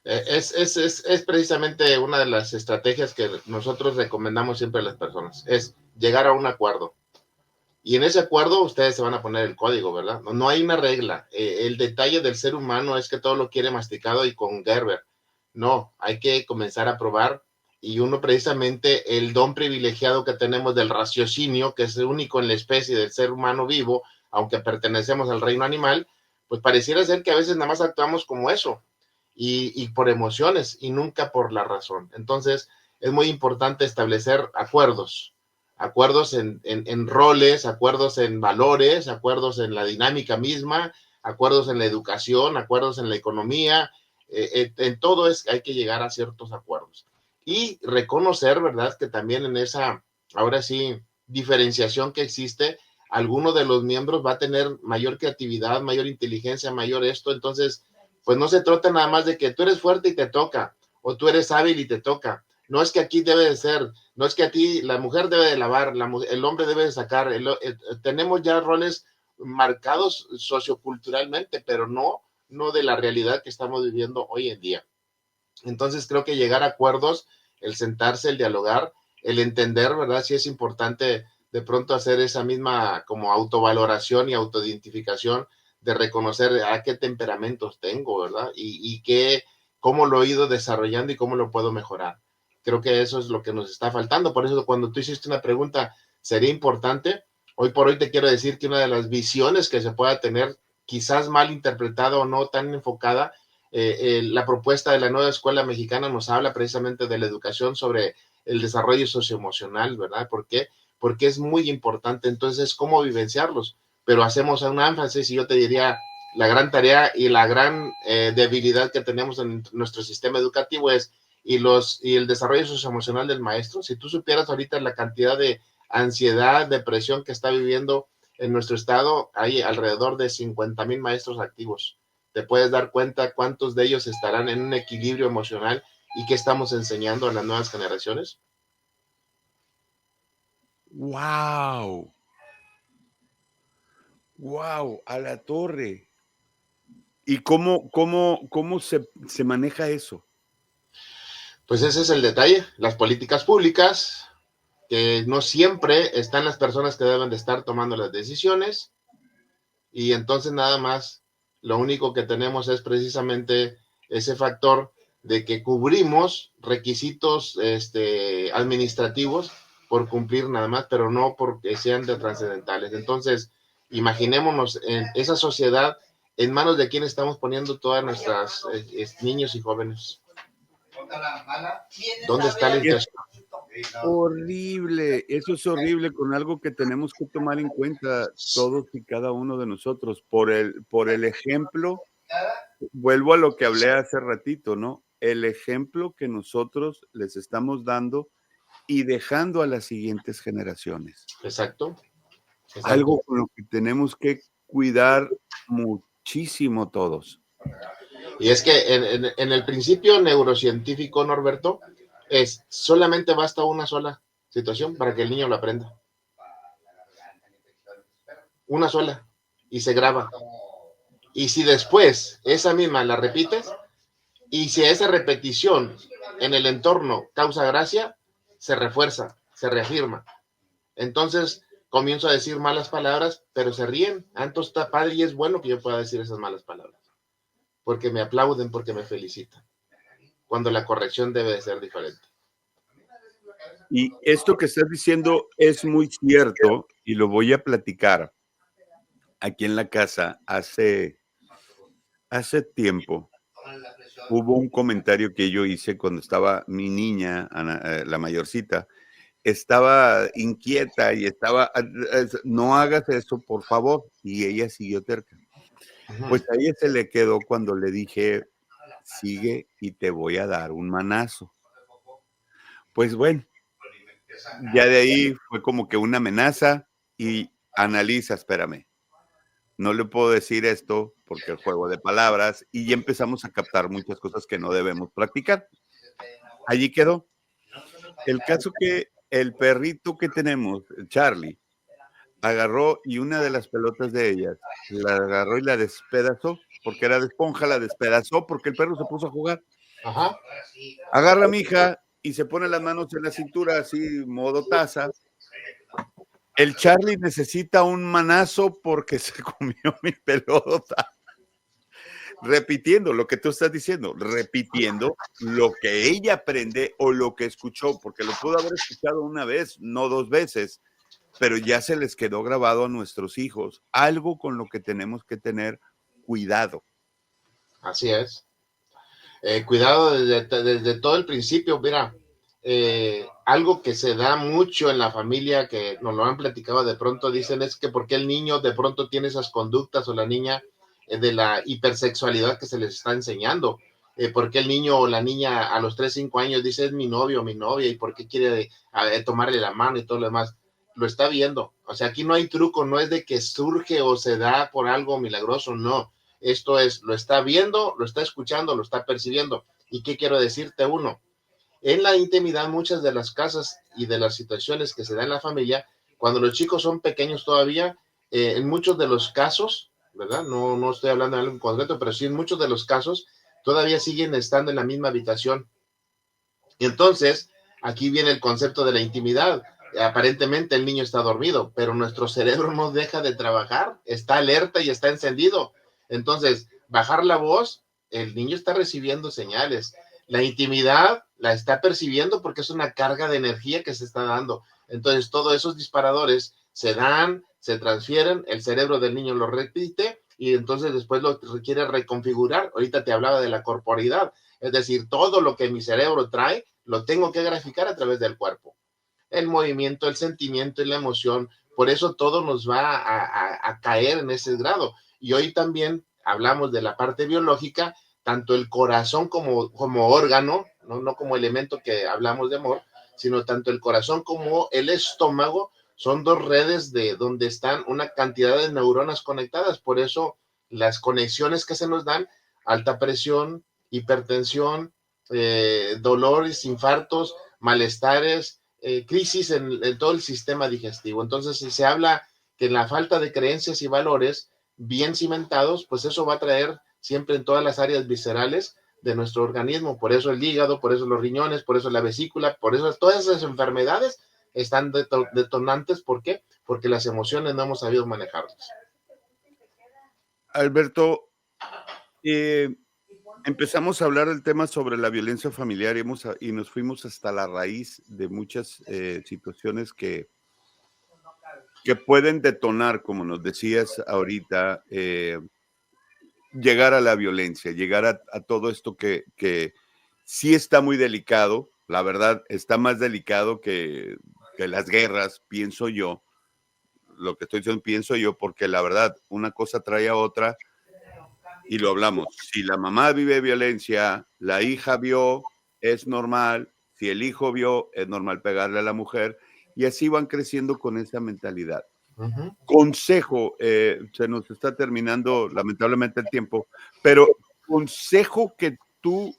Es precisamente una de las estrategias que nosotros recomendamos siempre a las personas, es llegar a un acuerdo. Y en ese acuerdo ustedes se van a poner el código, ¿verdad? No hay una regla. El detalle del ser humano es que todo lo quiere masticado y con Gerber. No, hay que comenzar a probar. Y uno precisamente, el don privilegiado que tenemos del raciocinio, que es el único en la especie del ser humano vivo, aunque pertenecemos al reino animal, pues pareciera ser que a veces nada más actuamos como eso, y por emociones y nunca por la razón. Entonces, es muy importante establecer acuerdos en roles, acuerdos en valores, acuerdos en la dinámica misma, acuerdos en la educación, acuerdos en la economía, en todo hay que llegar a ciertos acuerdos. Y reconocer, ¿verdad?, que también en esa, ahora sí, diferenciación que existe, alguno de los miembros va a tener mayor creatividad, mayor inteligencia, mayor esto. Entonces, pues no se trata nada más de que tú eres fuerte y te toca, o tú eres hábil y te toca. no es que aquí debe de ser, no es que a ti la mujer debe de lavar, el hombre debe de sacar, tenemos ya roles marcados socioculturalmente, pero no de la realidad que estamos viviendo hoy en día. Entonces creo que llegar a acuerdos, el sentarse, el dialogar, el entender, ¿verdad? Sí es importante de pronto hacer esa misma como autovaloración y autoidentificación de reconocer a qué temperamentos tengo, ¿verdad? Cómo lo he ido desarrollando y cómo lo puedo mejorar. Creo que eso es lo que nos está faltando. Por eso cuando tú hiciste una pregunta, sería importante. Hoy por hoy te quiero decir que una de las visiones que se pueda tener, quizás mal interpretada o no tan enfocada, la propuesta de la nueva escuela mexicana nos habla precisamente de la educación sobre el desarrollo socioemocional, ¿verdad? ¿Por qué? Porque es muy importante. Entonces, ¿cómo vivenciarlos? Pero hacemos un énfasis y yo te diría, la gran tarea y la gran debilidad que tenemos en nuestro sistema educativo es y el desarrollo socioemocional del maestro. Si tú supieras ahorita la cantidad de ansiedad, depresión que está viviendo en nuestro estado, hay alrededor de 50,000 maestros activos. Te puedes dar cuenta cuántos de ellos estarán en un equilibrio emocional y qué estamos enseñando a las nuevas generaciones. ¡Wow! ¡Wow! A la torre. ¿Y cómo se maneja eso? Pues ese es el detalle, las políticas públicas, que no siempre están las personas que deben de estar tomando las decisiones, y entonces nada más lo único que tenemos es precisamente ese factor de que cubrimos requisitos administrativos por cumplir nada más, pero no porque sean de trascendentales. Entonces, imaginémonos en esa sociedad en manos de quién estamos poniendo todas nuestras niños y jóvenes. ¿Dónde está la Es intención? horrible, eso es horrible, con algo que tenemos que tomar en cuenta todos y cada uno de nosotros, por el ejemplo. Vuelvo a lo que hablé hace ratito, ¿no? El ejemplo que nosotros les estamos dando y dejando a las siguientes generaciones. Exacto, Algo exacto. con lo que tenemos que cuidar muchísimo todos. Y es que en el principio neurocientífico, Norberto, solamente basta una sola situación para que el niño lo aprenda. Una sola. Y se graba. Y si después esa misma la repites, y si esa repetición en el entorno causa gracia, se refuerza, se reafirma. Entonces comienzo a decir malas palabras, pero se ríen. Entonces está padre y es bueno que yo pueda decir esas malas palabras. Porque me aplauden, porque me felicitan. Cuando la corrección debe de ser diferente. Y esto que estás diciendo es muy cierto y lo voy a platicar aquí en la casa. Hace tiempo hubo un comentario que yo hice cuando estaba mi niña, la mayorcita, estaba inquieta y estaba, no hagas eso, por favor. Y ella siguió terca. Pues a ella se le quedó cuando le dije, sigue y te voy a dar un manazo. Pues bueno, ya de ahí fue como que una amenaza y analiza, espérame, no le puedo decir esto porque el juego de palabras y ya empezamos a captar muchas cosas que no debemos practicar. Allí quedó. El caso que el perrito que tenemos, Charlie, agarró y una de las pelotas de ellas la agarró y la despedazó, porque era de esponja, la despedazó porque el perro se puso a jugar. Ajá. Agarra a mi hija y se pone las manos en la cintura, así, modo taza. El Charlie necesita un manazo porque se comió mi pelota. Repitiendo lo que tú estás diciendo, repitiendo lo que ella aprende o lo que escuchó, porque lo pudo haber escuchado una vez, no dos veces, pero ya se les quedó grabado a nuestros hijos, algo con lo que tenemos que tener cuidado. Así es. Cuidado desde todo el principio. Mira, algo que se da mucho en la familia, que nos lo han platicado de pronto, dicen es que porque el niño de pronto tiene esas conductas o la niña de la hipersexualidad que se les está enseñando. Porque el niño o la niña a los 3 5 años dice es mi novio o mi novia y por qué quiere tomarle la mano y todo lo demás. Lo está viendo. O sea, aquí no hay truco, no es de que surge o se da por algo milagroso, no. Esto es, lo está viendo, lo está escuchando, lo está percibiendo. ¿Y qué quiero decirte? Uno, En la intimidad, muchas de las casas y de las situaciones que se dan en la familia, cuando los chicos son pequeños todavía, en muchos de los casos, ¿verdad? No estoy hablando de algo en concreto, pero sí en muchos de los casos todavía siguen estando en la misma habitación. Y entonces, aquí viene el concepto de la intimidad. Aparentemente el niño está dormido, pero nuestro cerebro no deja de trabajar, está alerta y está encendido. Entonces, bajar la voz, el niño está recibiendo señales. La intimidad la está percibiendo porque es una carga de energía que se está dando. Entonces, todos esos disparadores se dan, se transfieren, el cerebro del niño lo repite y entonces después lo requiere reconfigurar. Ahorita te hablaba de la corporidad, es decir, todo lo que mi cerebro trae lo tengo que graficar a través del cuerpo. El movimiento, el sentimiento y la emoción. Por eso todo nos va a caer en ese grado. Y hoy también hablamos de la parte biológica, tanto el corazón como órgano, no como elemento que hablamos de amor, sino tanto el corazón como el estómago son dos redes de donde están una cantidad de neuronas conectadas. Por eso las conexiones que se nos dan, alta presión, hipertensión, dolores, infartos, malestares, crisis en todo el sistema digestivo. Entonces, si se habla que en la falta de creencias y valores bien cimentados, pues eso va a traer siempre en todas las áreas viscerales de nuestro organismo. Por eso el hígado, por eso los riñones, por eso la vesícula, por eso todas esas enfermedades están detonantes. ¿Por qué? Porque las emociones no hemos sabido manejarlas. Alberto, eh, empezamos a hablar del tema sobre la violencia familiar y nos fuimos hasta la raíz de muchas situaciones que pueden detonar, como nos decías ahorita, llegar a la violencia, llegar a todo esto que sí está muy delicado, la verdad, está más delicado que las guerras, pienso yo, lo que estoy diciendo pienso yo, porque la verdad, una cosa trae a otra y lo hablamos. Si la mamá vive violencia, la hija vio, es normal, si el hijo vio, es normal pegarle a la mujer y así van creciendo con esa mentalidad. Uh -huh. Consejo, se nos está terminando lamentablemente el tiempo, pero consejo que tú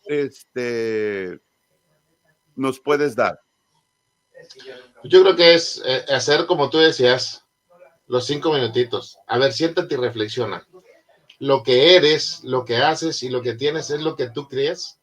nos puedes dar. Yo creo que es hacer como tú decías, los 5 minutitos. A ver, siéntate y reflexiona. Lo que eres, lo que haces y lo que tienes es lo que tú crees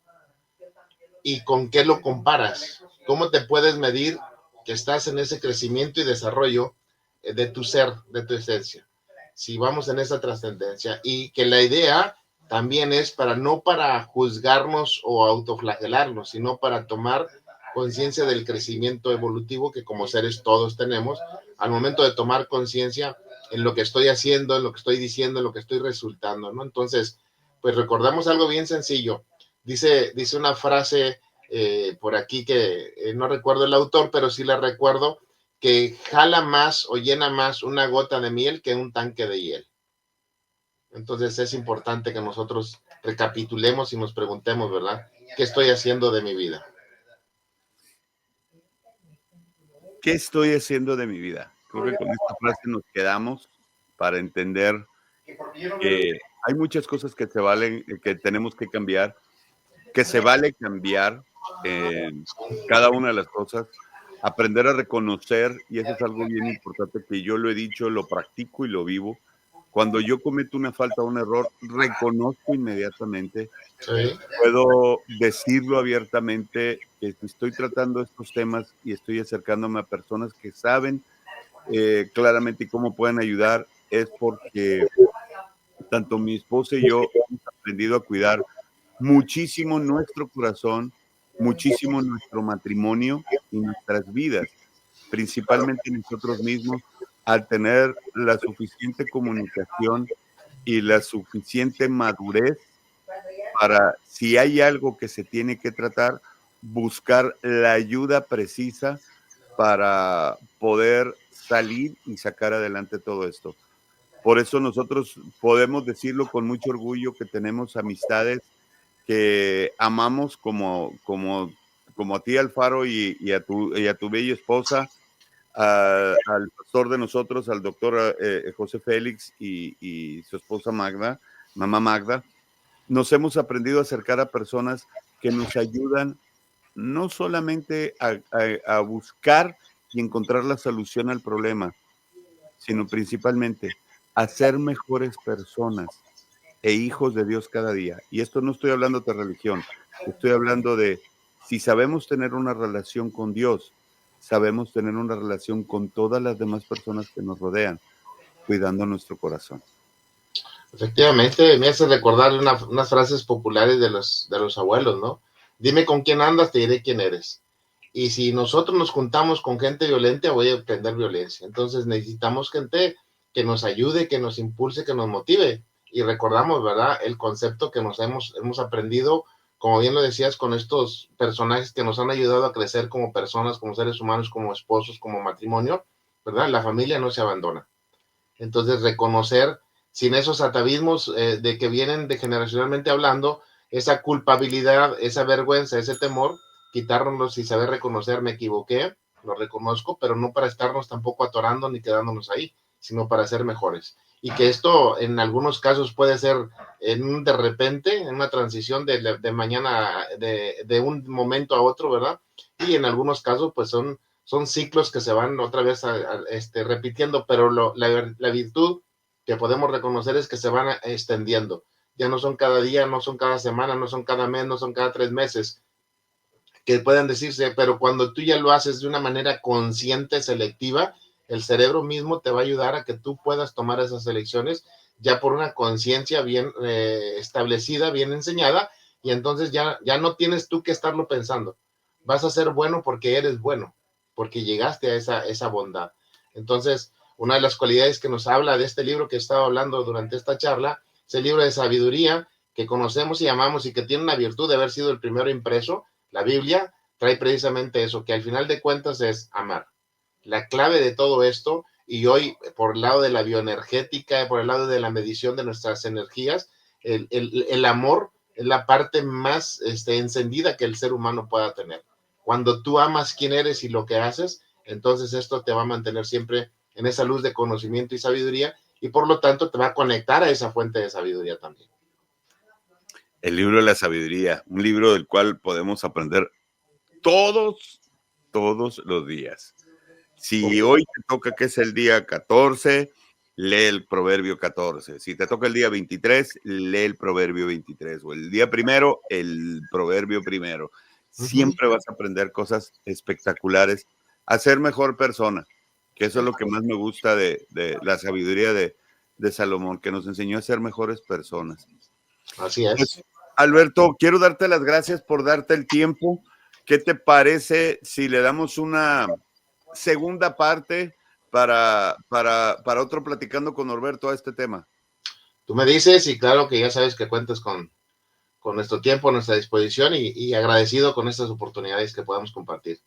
y con qué lo comparas. ¿Cómo te puedes medir que estás en ese crecimiento y desarrollo de tu ser, de tu esencia? Si vamos en esa trascendencia y que la idea también es para no para juzgarnos o autoflagelarnos, sino para tomar conciencia del crecimiento evolutivo que como seres todos tenemos al momento de tomar conciencia en lo que estoy haciendo, en lo que estoy diciendo, en lo que estoy resultando, ¿no? Entonces, pues recordamos algo bien sencillo. Dice una frase por aquí que no recuerdo el autor, pero sí la recuerdo, que jala más o llena más una gota de miel que un tanque de hiel. Entonces es importante que nosotros recapitulemos y nos preguntemos, ¿verdad? ¿Qué estoy haciendo de mi vida? ¿Qué estoy haciendo de mi vida? Creo que con esta frase nos quedamos para entender que hay muchas cosas que se valen, que tenemos que cambiar, que se vale cambiar cada una de las cosas, aprender a reconocer, y eso es algo bien importante que yo lo he dicho, lo practico y lo vivo. Cuando yo cometo una falta o un error, reconozco inmediatamente, Sí. puedo decirlo abiertamente, que si estoy tratando estos temas y estoy acercándome a personas que saben claramente cómo pueden ayudar, es porque tanto mi esposa y yo hemos aprendido a cuidar muchísimo nuestro corazón, muchísimo nuestro matrimonio y nuestras vidas, principalmente nosotros mismos, al tener la suficiente comunicación y la suficiente madurez para, si hay algo que se tiene que tratar, buscar la ayuda precisa para poder salir y sacar adelante todo esto. Por eso nosotros podemos decirlo con mucho orgullo que tenemos amistades que amamos como a ti, Alfaro, y a tu bella esposa, al pastor de nosotros, al doctor José Félix y su esposa Magda, mamá Magda. Nos hemos aprendido a acercar a personas que nos ayudan no solamente a buscar y encontrar la solución al problema, sino principalmente a ser mejores personas e hijos de Dios cada día. Y esto no estoy hablando de religión, estoy hablando de si sabemos tener una relación con Dios, sabemos tener una relación con todas las demás personas que nos rodean, cuidando nuestro corazón. Efectivamente, me hace recordar unas frases populares de los abuelos, ¿no? Dime con quién andas, te diré quién eres. Y si nosotros nos juntamos con gente violenta, voy a obtener violencia. Entonces necesitamos gente que nos ayude, que nos impulse, que nos motive. Y recordamos, ¿verdad? El concepto que hemos aprendido, como bien lo decías, con estos personajes que nos han ayudado a crecer como personas, como seres humanos, como esposos, como matrimonio, ¿verdad? La familia no se abandona. Entonces, reconocer sin esos atavismos de que vienen de generacionalmente hablando, esa culpabilidad, esa vergüenza, ese temor, quitárnoslos y saber reconocer, me equivoqué, lo reconozco, pero no para estarnos tampoco atorando ni quedándonos ahí, sino para ser mejores. Y que esto en algunos casos puede ser de repente, en una transición de mañana, de un momento a otro, ¿verdad? Y en algunos casos, pues son ciclos que se van otra vez repitiendo, pero la virtud que podemos reconocer es que se van extendiendo. Ya no son cada día, no son cada semana, no son cada mes, no son cada 3 meses, que puedan decirse, pero cuando tú ya lo haces de una manera consciente, selectiva, el cerebro mismo te va a ayudar a que tú puedas tomar esas elecciones ya por una conciencia bien establecida, bien enseñada, y entonces ya no tienes tú que estarlo pensando. Vas a ser bueno porque eres bueno, porque llegaste a esa bondad. Entonces, una de las cualidades que nos habla de este libro que he estado hablando durante esta charla, es el libro de sabiduría que conocemos y amamos y que tiene una virtud de haber sido el primero impreso. La Biblia trae precisamente eso, que al final de cuentas es amar. La clave de todo esto, y hoy por el lado de la bioenergética, por el lado de la medición de nuestras energías, el amor es la parte más encendida que el ser humano pueda tener. Cuando tú amas quién eres y lo que haces, entonces esto te va a mantener siempre en esa luz de conocimiento y sabiduría, y por lo tanto te va a conectar a esa fuente de sabiduría también. El libro de la sabiduría, un libro del cual podemos aprender todos los días. Si hoy te toca que es el día 14, lee el proverbio 14. Si te toca el día 23, lee el proverbio 23. O el día primero, el proverbio primero. Siempre vas a aprender cosas espectaculares a ser mejor persona, que eso es lo que más me gusta de la sabiduría de Salomón, que nos enseñó a ser mejores personas. Así es. Pues, Alberto, quiero darte las gracias por darte el tiempo. ¿Qué te parece si le damos una segunda parte para otro platicando con Norberto a este tema? Tú me dices, y claro que ya sabes que cuentas con nuestro tiempo a nuestra disposición y agradecido con estas oportunidades que podamos compartir.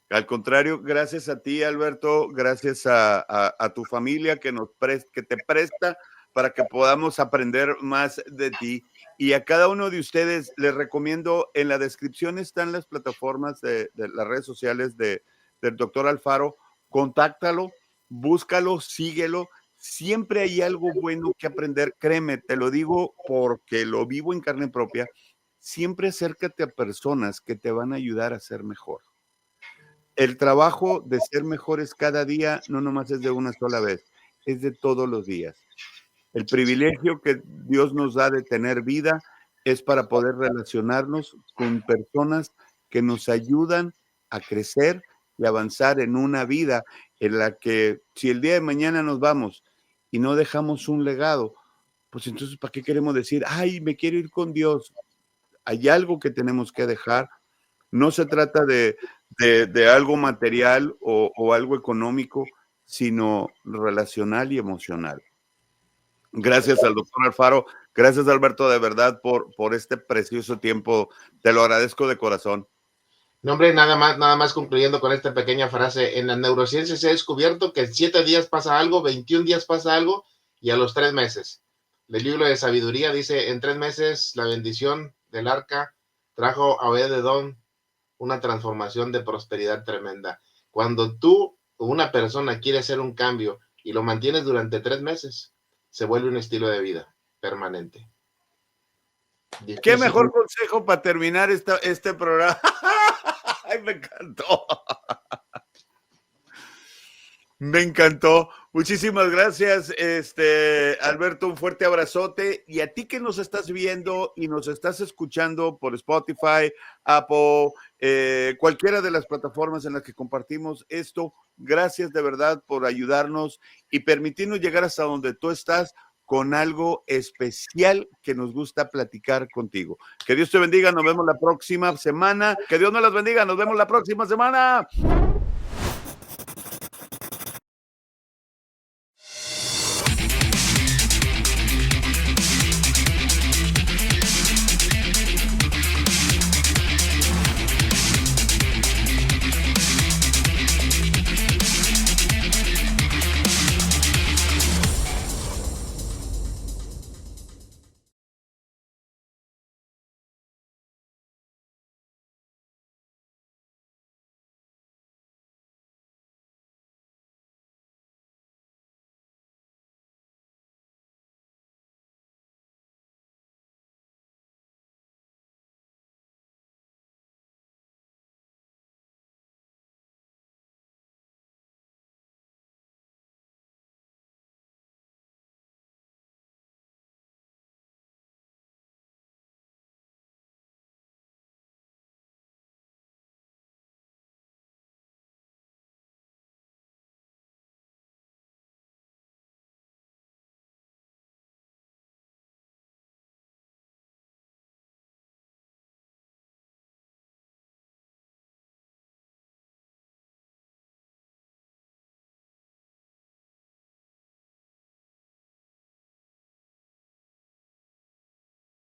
Al contrario, gracias a ti, Alberto, gracias a tu familia que te presta para que podamos aprender más de ti. Y a cada uno de ustedes les recomiendo, en la descripción están las plataformas de las redes sociales del doctor Alfaro. Contáctalo, búscalo, síguelo. Siempre hay algo bueno que aprender. Créeme, te lo digo porque lo vivo en carne propia. Siempre acércate a personas que te van a ayudar a ser mejor. El trabajo de ser mejores cada día no nomás es de una sola vez, es de todos los días. El privilegio que Dios nos da de tener vida es para poder relacionarnos con personas que nos ayudan a crecer y avanzar en una vida en la que si el día de mañana nos vamos y no dejamos un legado, pues entonces ¿para qué queremos decir, ay, me quiero ir con Dios? Hay algo que tenemos que dejar. No se trata de algo material o algo económico, sino relacional y emocional. Gracias al doctor Alfaro, gracias Alberto, de verdad, por este precioso tiempo. Te lo agradezco de corazón. No, hombre, nada más concluyendo con esta pequeña frase. En la neurociencia se ha descubierto que en 7 días pasa algo, 21 días pasa algo, y a los 3 meses. El libro de sabiduría dice, en 3 meses la bendición del arca trajo a Obed-edom una transformación de prosperidad tremenda. Cuando tú, una persona, quiere hacer un cambio y lo mantienes durante 3 meses, se vuelve un estilo de vida permanente. Difícil. ¿Qué mejor consejo para terminar este programa? Ay, me encantó. Me encantó. Muchísimas gracias, Alberto, un fuerte abrazote. Y a ti que nos estás viendo y nos estás escuchando por Spotify, Apple, cualquiera de las plataformas en las que compartimos esto, gracias de verdad por ayudarnos y permitirnos llegar hasta donde tú estás con algo especial que nos gusta platicar contigo. Que Dios te bendiga, nos vemos la próxima semana. Que Dios nos las bendiga, nos vemos la próxima semana.